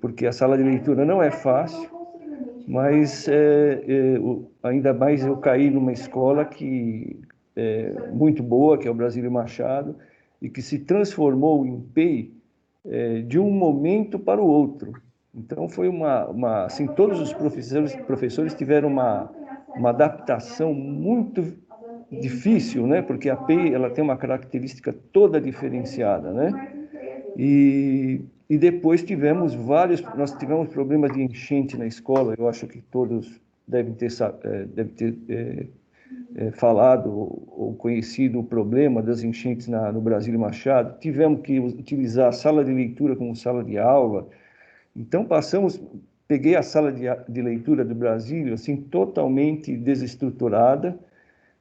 Porque a sala de leitura não é fácil, mas ainda mais eu caí numa escola que muito boa, que é o Brasílio Machado, e que se transformou em PEI de um momento para o outro. Então foi assim, todos os professores tiveram uma adaptação muito difícil, né? Porque a PEI ela tem uma característica toda diferenciada, né? E depois nós tivemos problemas de enchente na escola. Eu acho que todos devem ter falado ou conhecido o problema das enchentes no Brasílio Machado. Tivemos que utilizar a sala de leitura como sala de aula. Então peguei a sala de leitura do Brasílio assim totalmente desestruturada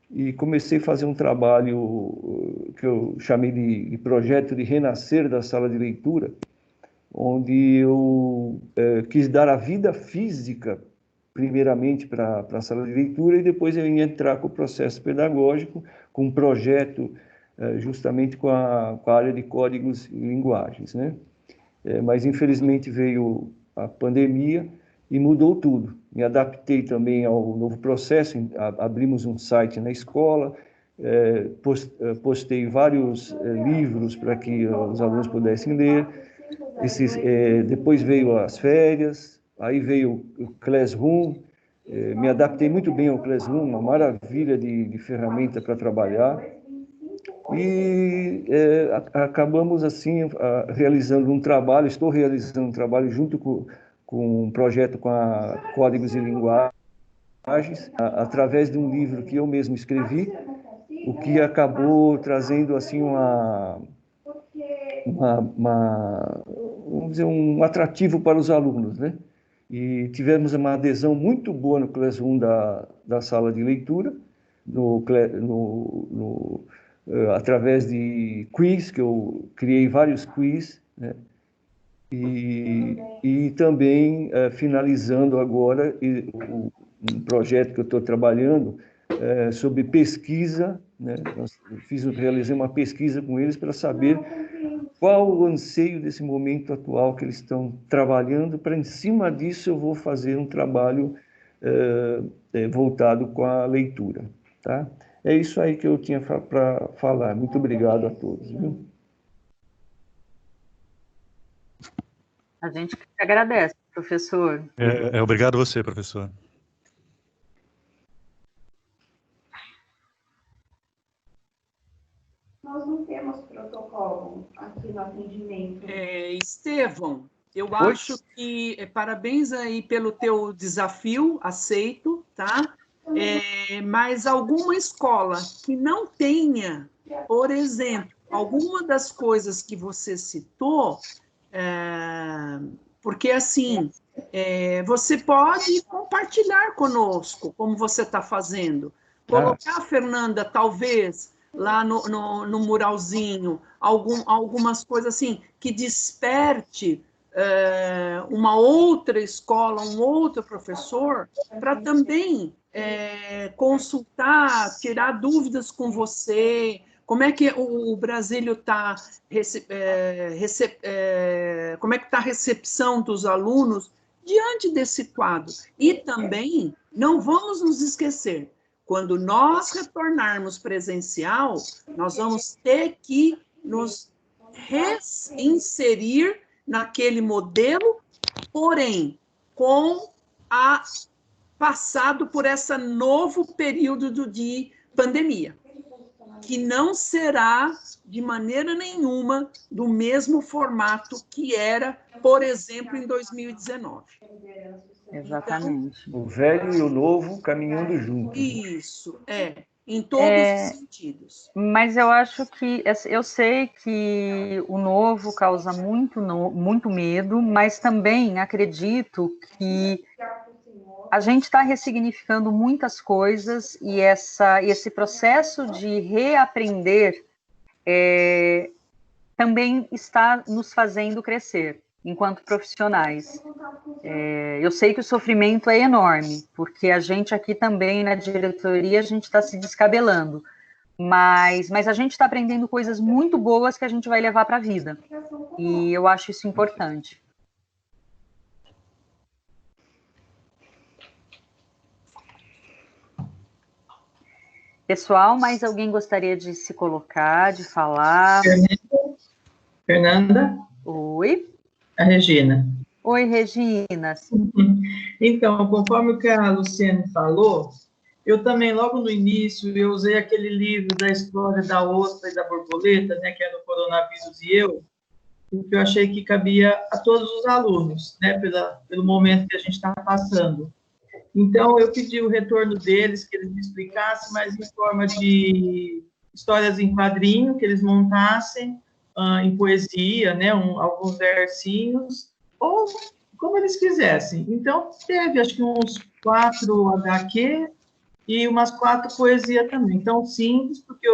e comecei a fazer um trabalho que eu chamei de projeto de renascer da sala de leitura, onde eu quis dar a vida física, primeiramente, para a sala de leitura, e depois eu ia entrar com o processo pedagógico, com um projeto justamente com a área de códigos e linguagens, né? Mas, infelizmente, veio a pandemia e mudou tudo. Me adaptei também ao novo processo, abrimos um site na escola, postei vários livros para que os alunos pudessem ler. Depois veio as férias, aí veio o Classroom, me adaptei muito bem ao Classroom, uma maravilha de ferramenta para trabalhar. E acabamos, assim, realizando um trabalho, estou realizando um trabalho junto com um projeto com a Códigos e Linguagens, através de um livro que eu mesmo escrevi, o que acabou trazendo assim vamos dizer, um atrativo para os alunos, né? E tivemos uma adesão muito boa no Classroom da sala de leitura, através de quiz, que eu criei vários quiz, né? E também finalizando agora um projeto que eu estou trabalhando sobre pesquisa, né? Realizei uma pesquisa com eles para saber qual o anseio desse momento atual que eles estão trabalhando. Para em cima disso eu vou fazer um trabalho voltado com a leitura, tá? É isso aí que eu tinha para falar. Muito obrigado a todos, viu? A gente que agradece, professor. Obrigado a você, professor. Nós não temos protocolo aqui no atendimento. Estevão, eu acho que parabéns aí pelo teu desafio, aceito, tá? Mas alguma escola que não tenha, por exemplo, alguma das coisas que você citou, porque assim, você pode compartilhar conosco, como você está fazendo. Colocar, Fernanda, talvez, lá no muralzinho, algumas coisas assim, que desperte uma outra escola, um outro professor, para também consultar, tirar dúvidas com você. Como é que o Brasílio está, como é que está a recepção dos alunos diante desse quadro? E também, não vamos nos esquecer, quando nós retornarmos presencial, nós vamos ter que nos reinserir naquele modelo, porém, com a passado por esse novo período de pandemia, que não será, de maneira nenhuma, do mesmo formato que era, por exemplo, em 2019. Exatamente. Então, o velho e o novo caminhando juntos. Isso, em todos os sentidos. Mas eu acho que, eu sei que o novo causa muito medo, mas também acredito que a gente está ressignificando muitas coisas e esse processo de reaprender também está nos fazendo crescer enquanto profissionais. Eu sei que o sofrimento é enorme, porque a gente aqui também na diretoria, a gente está se descabelando, mas a gente está aprendendo coisas muito boas que a gente vai levar para a vida, e eu acho isso importante. Pessoal, mais alguém gostaria de se colocar, de falar? Fernanda? Oi? A Regina. Oi, Regina. Então, conforme o que a Luciane falou, eu também, logo no início, eu usei aquele livro da história da ostra e da borboleta, né, que é do Coronavírus e Eu, porque eu achei que cabia a todos os alunos, né, pelo momento que a gente está passando. Então, eu pedi o retorno deles, que eles me explicassem, mas em forma de histórias em quadrinho, que eles montassem em poesia, né, alguns versinhos, ou como eles quisessem. Então, teve, acho que uns 4 HQ e umas 4 poesias também. Então, simples, porque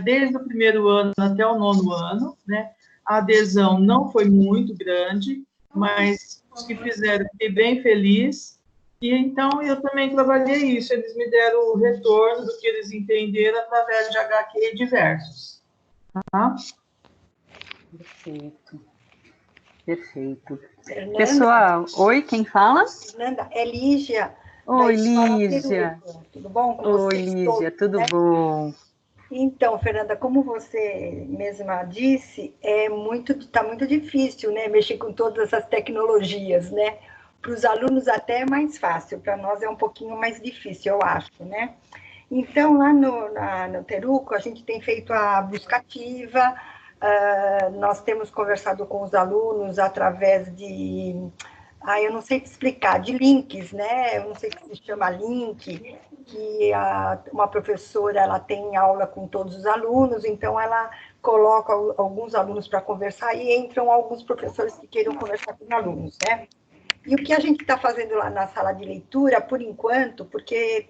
desde o primeiro ano até o 9º ano, né, a adesão não foi muito grande, mas os que fizeram, fiquei bem feliz. E então eu também trabalhei isso, eles me deram o retorno do que eles entenderam através de HQ diversos. Tá? Perfeito. Perfeito. Fernanda, pessoal, oi, quem fala? Fernanda, é Lígia. Oi, Lígia. Tudo bom com Oi, vocês Lígia, todos, tudo né? bom? Então, Fernanda, como você mesma disse, tá muito difícil, né, mexer com todas essas tecnologias, né? Para os alunos até é mais fácil, para nós é um pouquinho mais difícil, eu acho, né? Então, lá no Teruco, a gente tem feito a buscativa, nós temos conversado com os alunos através de, eu não sei te explicar, de links, né? Eu não sei o que se chama link, que uma professora, ela tem aula com todos os alunos, então ela coloca alguns alunos para conversar e entram alguns professores que queiram conversar com os alunos, né? E o que a gente está fazendo lá na sala de leitura, por enquanto, porque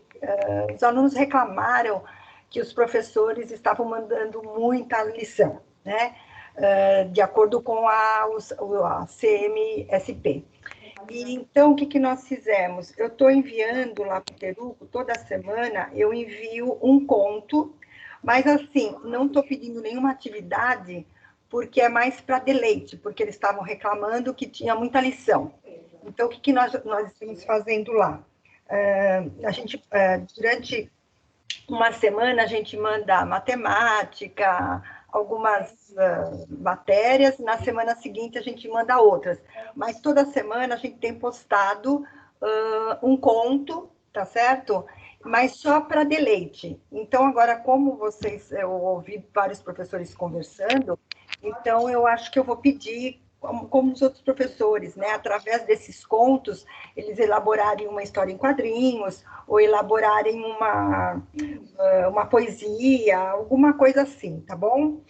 os alunos reclamaram que os professores estavam mandando muita lição, né? De acordo com a CMSP. E, então, o que nós fizemos? Eu estou enviando lá para o Teruco, toda semana, eu envio um conto, mas, assim, não estou pedindo nenhuma atividade, porque é mais para deleite, porque eles estavam reclamando que tinha muita lição. Então, o que nós estamos fazendo lá? A gente, durante uma semana, a gente manda matemática, algumas matérias, na semana seguinte a gente manda outras. Mas toda semana a gente tem postado um conto, tá certo? Mas só para deleite. Então, agora, como eu ouvi vários professores conversando, então eu acho que eu vou pedir, como os outros professores, né, através desses contos, eles elaborarem uma história em quadrinhos, ou elaborarem uma poesia, alguma coisa assim, tá bom?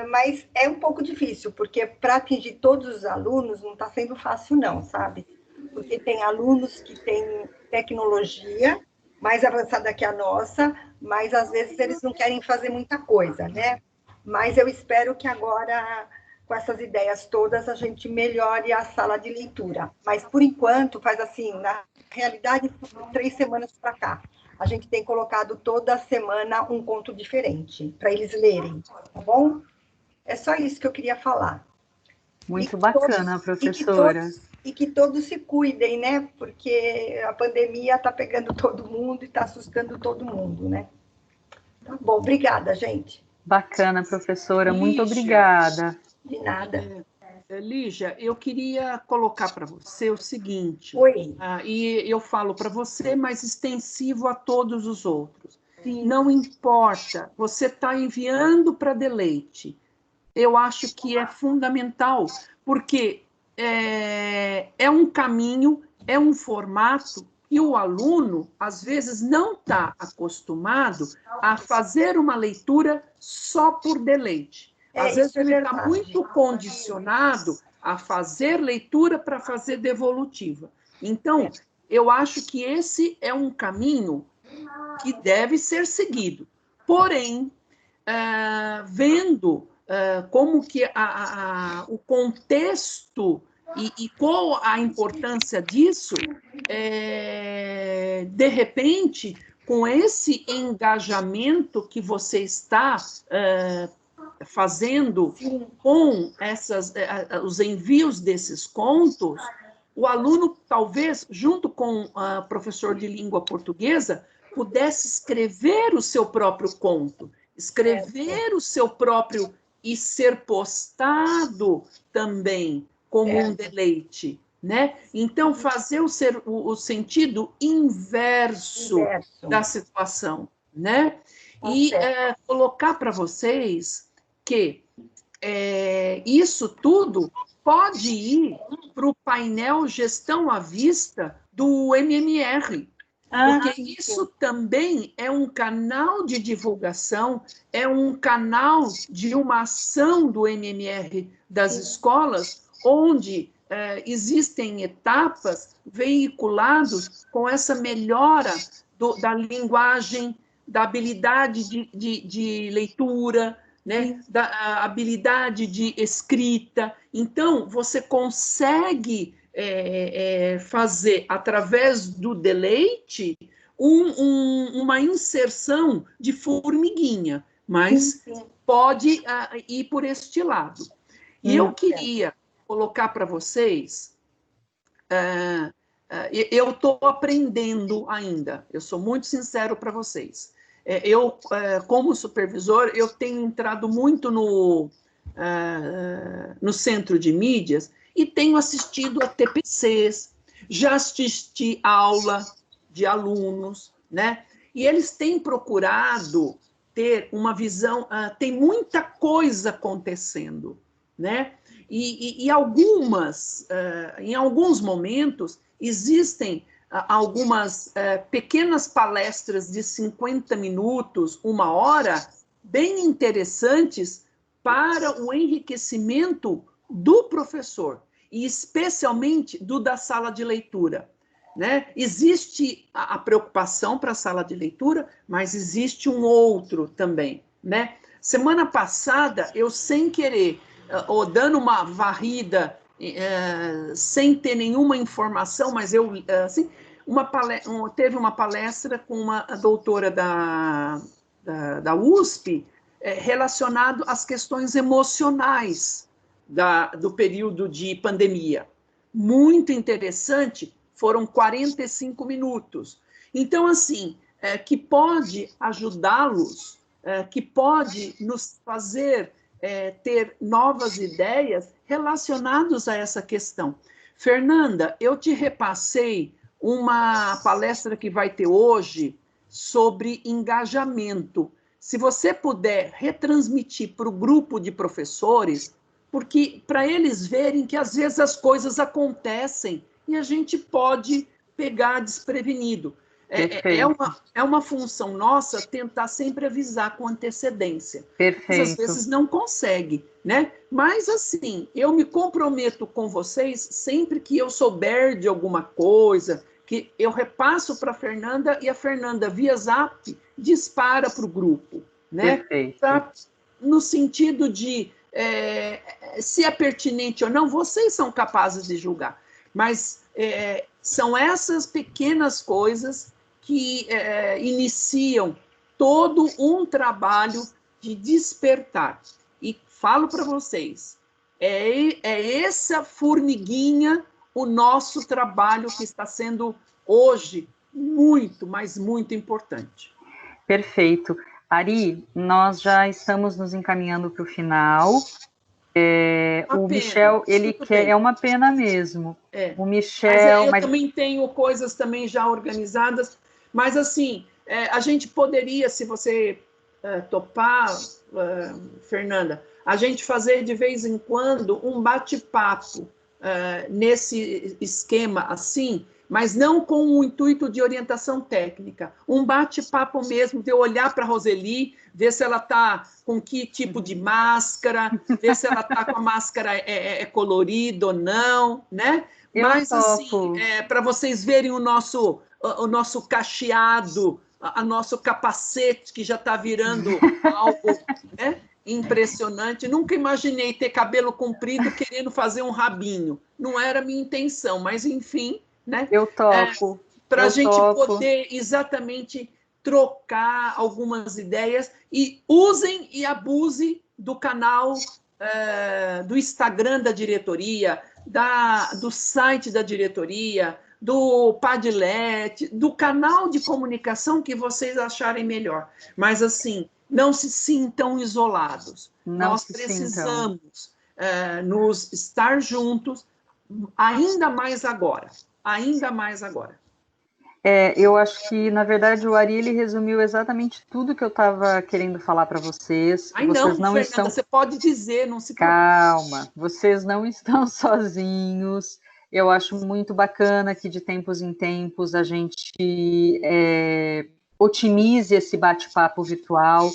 Mas é um pouco difícil, porque para atingir todos os alunos não está sendo fácil não, sabe? Porque tem alunos que têm tecnologia mais avançada que a nossa, mas às vezes eles não querem fazer muita coisa, né? Mas eu espero que agora, com essas ideias todas, a gente melhore a sala de leitura. Mas, por enquanto, faz assim, na realidade, 3 semanas para cá, a gente tem colocado toda semana um conto diferente, para eles lerem, tá bom? É só isso que eu queria falar. Muito bacana, professora. E que todos se cuidem, né? Porque a pandemia está pegando todo mundo e está assustando todo mundo, né? Tá bom, obrigada, gente. Bacana, professora, muito obrigada. De nada. Lígia, eu queria colocar para você o seguinte, e eu falo para você, mas extensivo a todos os outros. Sim. Não importa, você está enviando para Deleite. Eu acho que é fundamental, porque é um caminho, é um formato, e o aluno, às vezes, não está acostumado a fazer uma leitura só por Deleite. Às vezes ele está muito condicionado a fazer leitura para fazer devolutiva. Então, eu acho que esse é um caminho que deve ser seguido. Porém, vendo como que o contexto e qual a importância disso, de repente, com esse engajamento que você está fazendo com os envios desses contos, o aluno, talvez, junto com o professor de língua portuguesa, pudesse escrever o seu próprio conto, escrever o seu próprio e ser postado também como um deleite, né? Então, fazer o sentido inverso da situação, né? E colocar para vocês que isso tudo pode ir para o painel Gestão à Vista do MMR, porque isso também é um canal de divulgação, é um canal de uma ação do MMR das escolas, onde existem etapas veiculadas com essa melhora da linguagem, da habilidade de leitura, né, da habilidade de escrita. Então, você consegue fazer, através do Deleite, uma inserção de formiguinha, mas pode ir por este lado. E eu queria colocar para vocês, eu estou aprendendo ainda, eu sou muito sincero para vocês. Eu, como supervisor, eu tenho entrado muito no centro de mídias e tenho assistido a TPCs, já assisti aula de alunos, né? E eles têm procurado ter uma visão, tem muita coisa acontecendo, né? E em alguns momentos, existem algumas pequenas palestras de 50 minutos, 1 hora, bem interessantes para o enriquecimento do professor, e especialmente da sala de leitura, né? Existe a preocupação para a sala de leitura, mas existe um outro também, né? Semana passada, eu sem querer, ou dando uma varrida, sem ter nenhuma informação, mas eu, assim, teve uma palestra com uma doutora da USP, relacionado às questões emocionais do período de pandemia. Muito interessante, foram 45 minutos. Então, assim, que pode ajudá-los, que pode nos fazer ter novas ideias relacionadas a essa questão. Fernanda, eu te repassei uma palestra que vai ter hoje sobre engajamento. Se você puder retransmitir para o grupo de professores, porque para eles verem que às vezes as coisas acontecem e a gente pode pegar desprevenido. É uma função nossa tentar sempre avisar com antecedência. Perfeito. Mas às vezes não consegue, né? Mas assim, eu me comprometo com vocês sempre que eu souber de alguma coisa, que eu repasso para a Fernanda e a Fernanda, via Zap, dispara para o grupo, né? Perfeito. No sentido de se é pertinente ou não, vocês são capazes de julgar. Mas são essas pequenas coisas que iniciam todo um trabalho de despertar. E falo para vocês, é essa formiguinha o nosso trabalho que está sendo hoje muito, mas muito importante. Perfeito. Ari, nós já estamos nos encaminhando para o final. O Michel, ele quer, é uma pena mesmo. O Michel... Mas eu também tenho coisas também já organizadas, mas assim, a gente poderia, se você topar, Fernanda, a gente fazer de vez em quando um bate-papo nesse esquema assim, mas não com o intuito de orientação técnica. Um bate-papo mesmo, de eu olhar para a Roseli, ver se ela está com que tipo de máscara, ver se ela está com a máscara colorida ou não, né? Mas, assim, para vocês verem o nosso cacheado, o nosso capacete, que já está virando algo, né, impressionante. Nunca imaginei ter cabelo comprido querendo fazer um rabinho. Não era a minha intenção, mas, enfim... Né? Eu topo. Para a gente poder exatamente trocar algumas ideias e usem e abusem do canal do Instagram da diretoria, do site da diretoria, do Padlet, do canal de comunicação que vocês acharem melhor. Mas, assim, não se sintam isolados. Nós precisamos nos estar juntos, ainda mais agora. Ainda mais agora. Eu acho que, na verdade, o Ari, ele resumiu exatamente tudo que eu estava querendo falar para vocês. Vocês não Fernanda, estão... você pode dizer, não se preocupe. Calma, vocês não estão sozinhos. Eu acho muito bacana que, de tempos em tempos, a gente otimize esse bate-papo virtual,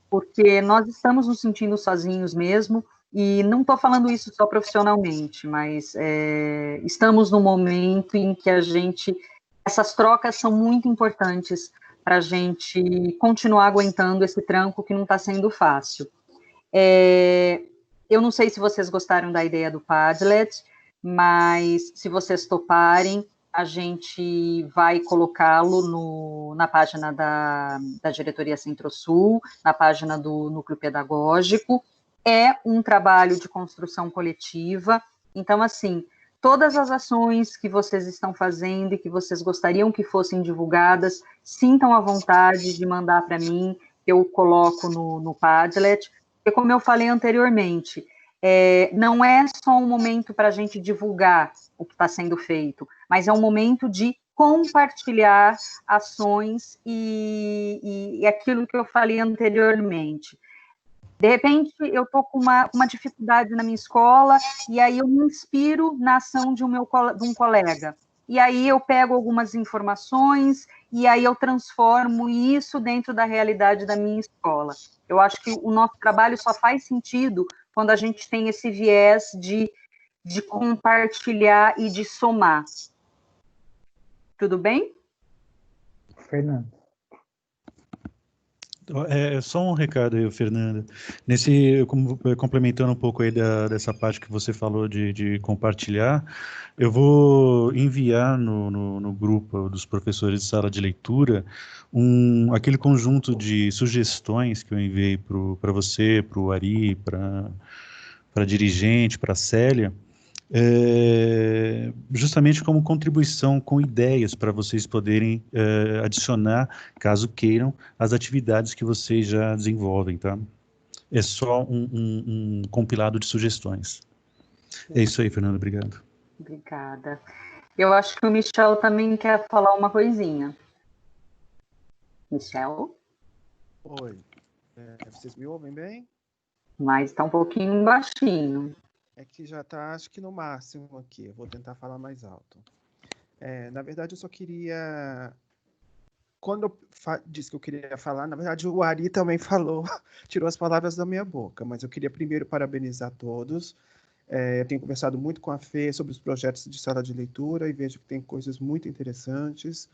porque nós estamos nos sentindo sozinhos mesmo. E não estou falando isso só profissionalmente, mas estamos num momento em que essas trocas são muito importantes para a gente continuar aguentando esse tranco que não está sendo fácil. Eu não sei se vocês gostaram da ideia do Padlet, mas se vocês toparem, a gente vai colocá-lo na página da Diretoria Centro-Sul, na página do Núcleo Pedagógico. É um trabalho de construção coletiva, então, assim, todas as ações que vocês estão fazendo e que vocês gostariam que fossem divulgadas, sintam a vontade de mandar para mim, eu coloco no Padlet, porque, como eu falei anteriormente, não é só um momento para a gente divulgar o que está sendo feito, mas é um momento de compartilhar ações e aquilo que eu falei anteriormente. De repente, eu estou com uma dificuldade na minha escola, e aí eu me inspiro na ação de um colega. E aí eu pego algumas informações, e aí eu transformo isso dentro da realidade da minha escola. Eu acho que o nosso trabalho só faz sentido quando a gente tem esse viés de compartilhar e de somar. Tudo bem? Fernando. Só um recado aí, Fernanda. Complementando um pouco aí dessa parte que você falou de compartilhar, eu vou enviar no grupo dos professores de sala de leitura aquele conjunto de sugestões que eu enviei para você, para o Ari, para a dirigente, para a Célia, justamente como contribuição com ideias para vocês poderem adicionar, caso queiram, as atividades que vocês já desenvolvem, tá? É só um compilado de sugestões. É isso aí, Fernando, obrigado. Obrigada. Eu acho que o Michel também quer falar uma coisinha. Michel? Oi. Vocês me ouvem bem? Mas está um pouquinho baixinho. É que já está, acho que no máximo aqui. Eu vou tentar falar mais alto. Na verdade, eu só queria... Quando eu disse que eu queria falar, na verdade, o Ari também falou, tirou as palavras da minha boca, mas eu queria primeiro parabenizar todos. Eu tenho conversado muito com a Fê sobre os projetos de sala de leitura e vejo que tem coisas muito interessantes.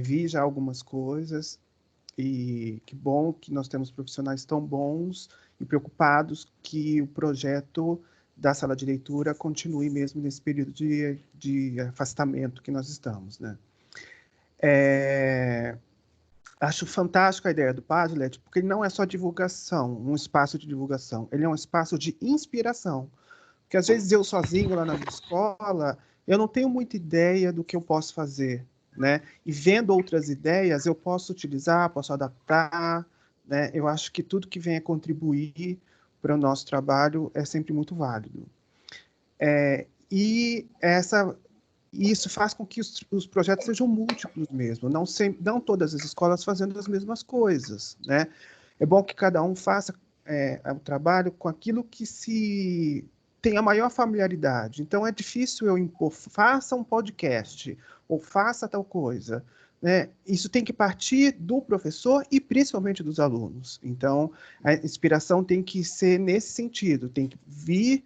Vi já algumas coisas e que bom que nós temos profissionais tão bons e preocupados que o projeto da sala de leitura continue mesmo nesse período de afastamento que nós estamos, né? Acho fantástica a ideia do Padlet, porque ele não é só divulgação, um espaço de divulgação, ele é um espaço de inspiração. Porque às vezes eu sozinho lá na minha escola, eu não tenho muita ideia do que eu posso fazer, né? E vendo outras ideias, eu posso utilizar, posso adaptar, né? Eu acho que tudo que vem a contribuir para o nosso trabalho é sempre muito válido. E isso faz com que os projetos sejam múltiplos mesmo, não todas as escolas fazendo as mesmas coisas, né? É bom que cada um faça o trabalho com aquilo que se tem a maior familiaridade. Então, é difícil eu impor, faça um podcast, ou faça tal coisa, né? Isso tem que partir do professor e principalmente dos alunos. Então, a inspiração tem que ser nesse sentido, tem que vir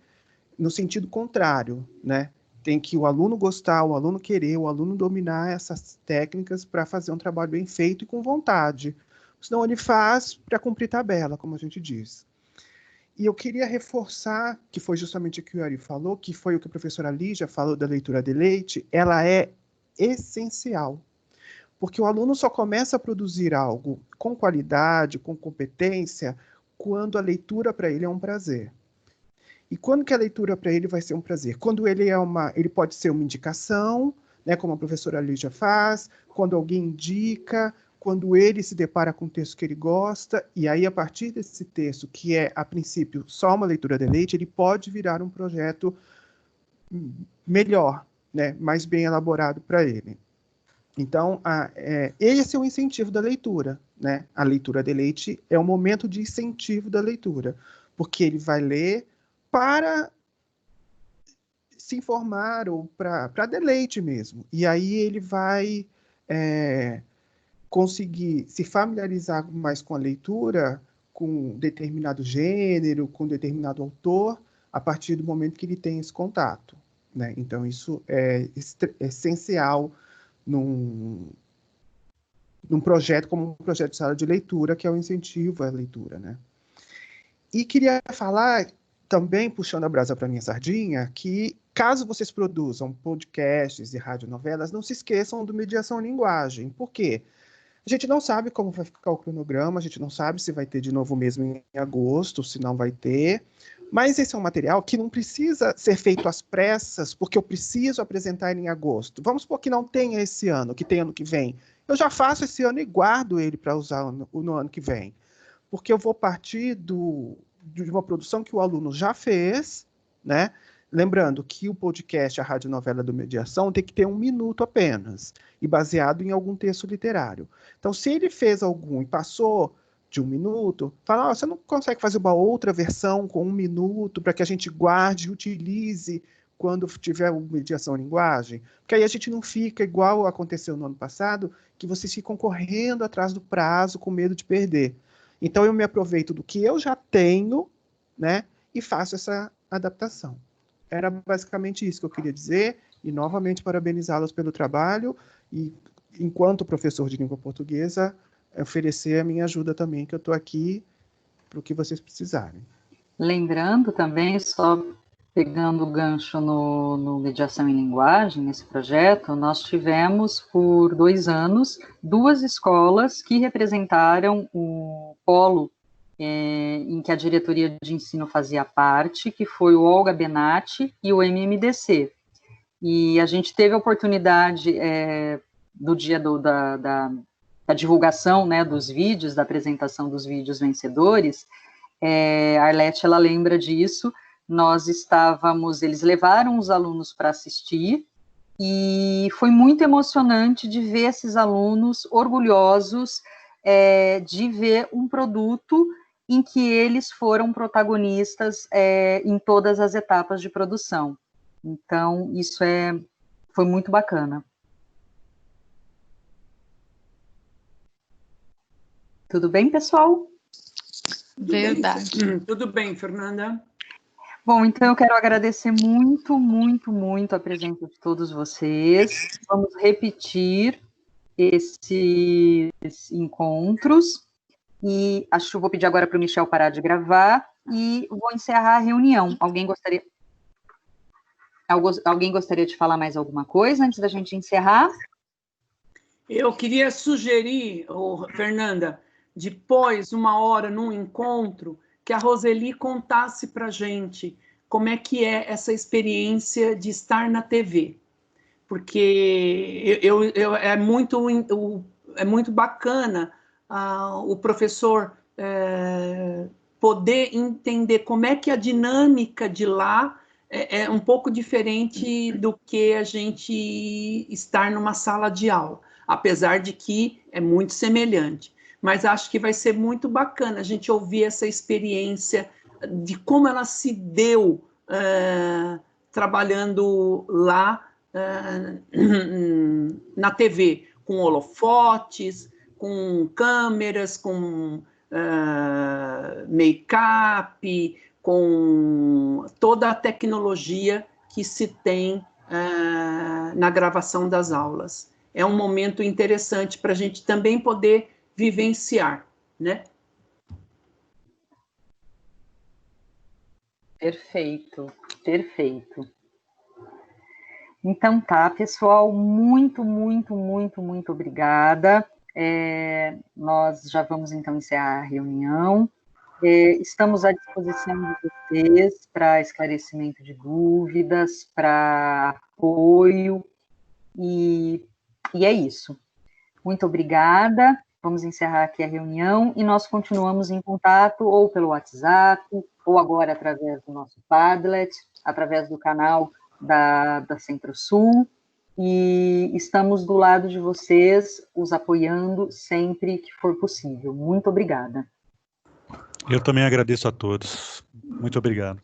no sentido contrário, né? Tem que o aluno gostar, o aluno querer, o aluno dominar essas técnicas para fazer um trabalho bem feito e com vontade. Senão ele faz para cumprir tabela, como a gente diz. E eu queria reforçar, que foi justamente o que o Ari falou, que foi o que a professora Lígia falou da leitura de leite, ela é essencial. Porque o aluno só começa a produzir algo com qualidade, com competência, quando a leitura para ele é um prazer. E quando que a leitura para ele vai ser um prazer? Quando ele pode ser uma indicação, né, como a professora Lígia faz, quando alguém indica, quando ele se depara com um texto que ele gosta, e aí a partir desse texto, que é, a princípio, só uma leitura de leite, ele pode virar um projeto melhor, né, mais bem elaborado para ele. Então, esse é o incentivo da leitura, né? A leitura de leite é um momento de incentivo da leitura, porque ele vai ler para se informar ou para deleite mesmo. E aí ele vai conseguir se familiarizar mais com a leitura, com determinado gênero, com determinado autor, a partir do momento que ele tem esse contato, né? Então, isso é essencial num projeto como um projeto de sala de leitura, que é o incentivo à leitura, né? E queria falar também, puxando a brasa para minha sardinha, que caso vocês produzam podcasts e radionovelas, não se esqueçam do Mediação em Linguagem. Por quê? A gente não sabe como vai ficar o cronograma, a gente não sabe se vai ter de novo mesmo em agosto, se não vai ter, mas esse é um material que não precisa ser feito às pressas, porque eu preciso apresentar ele em agosto. Vamos supor que não tenha esse ano, que tenha ano que vem. Eu já faço esse ano e guardo ele para usar no ano que vem, porque eu vou partir de uma produção que o aluno já fez, né? Lembrando que o podcast, a radionovela do Mediação, tem que ter 1 minuto apenas, e baseado em algum texto literário. Então, se ele fez algum e passou de 1 minuto, fala, você não consegue fazer uma outra versão com 1 minuto para que a gente guarde e utilize quando tiver o Mediação em Linguagem? Porque aí a gente não fica igual aconteceu no ano passado, que vocês ficam correndo atrás do prazo com medo de perder. Então, eu me aproveito do que eu já tenho, né, e faço essa adaptação. Era basicamente isso que eu queria dizer, e novamente parabenizá-los pelo trabalho, e enquanto professor de língua portuguesa, oferecer a minha ajuda também, que eu estou aqui para o que vocês precisarem. Lembrando também, só pegando o gancho no Mediação em Linguagem, nesse projeto, nós tivemos por 2 anos 2 escolas que representaram o polo em que a diretoria de ensino fazia parte, que foi o Olga Benatti e o MMDC. E a gente teve a oportunidade, do dia da divulgação, né, dos vídeos, da apresentação dos vídeos vencedores, a Arlete, ela lembra disso, eles levaram os alunos para assistir, e foi muito emocionante de ver esses alunos orgulhosos de ver um produto em que eles foram protagonistas em todas as etapas de produção. Então, isso foi muito bacana. Tudo bem, pessoal? Verdade. Tudo bem, Fernanda? Bom, então eu quero agradecer muito, muito, muito a presença de todos vocês. Vamos repetir esses encontros. E acho que eu vou pedir agora para o Michel parar de gravar e vou encerrar a reunião. Alguém gostaria de falar mais alguma coisa antes da gente encerrar? Eu queria sugerir, Fernanda, depois, 1 hora, num encontro, que a Roseli contasse para a gente como é que é essa experiência de estar na TV. Porque é muito bacana o professor poder entender como é que a dinâmica de lá é um pouco diferente do que a gente estar numa sala de aula, apesar de que é muito semelhante. Mas acho que vai ser muito bacana a gente ouvir essa experiência de como ela se deu trabalhando lá na TV, com holofotes, com câmeras, com make-up, com toda a tecnologia que se tem na gravação das aulas. É um momento interessante para a gente também poder vivenciar, né? Perfeito, perfeito. Então tá, pessoal, muito obrigada. Nós já vamos então encerrar a reunião. Estamos à disposição de vocês para esclarecimento de dúvidas, para apoio, e é isso. Muito obrigada, vamos encerrar aqui a reunião, e nós continuamos em contato, ou pelo WhatsApp, ou agora através do nosso Padlet, através do canal da Centro-Sul, e estamos do lado de vocês, os apoiando sempre que for possível. Muito obrigada. Eu também agradeço a todos. Muito obrigado.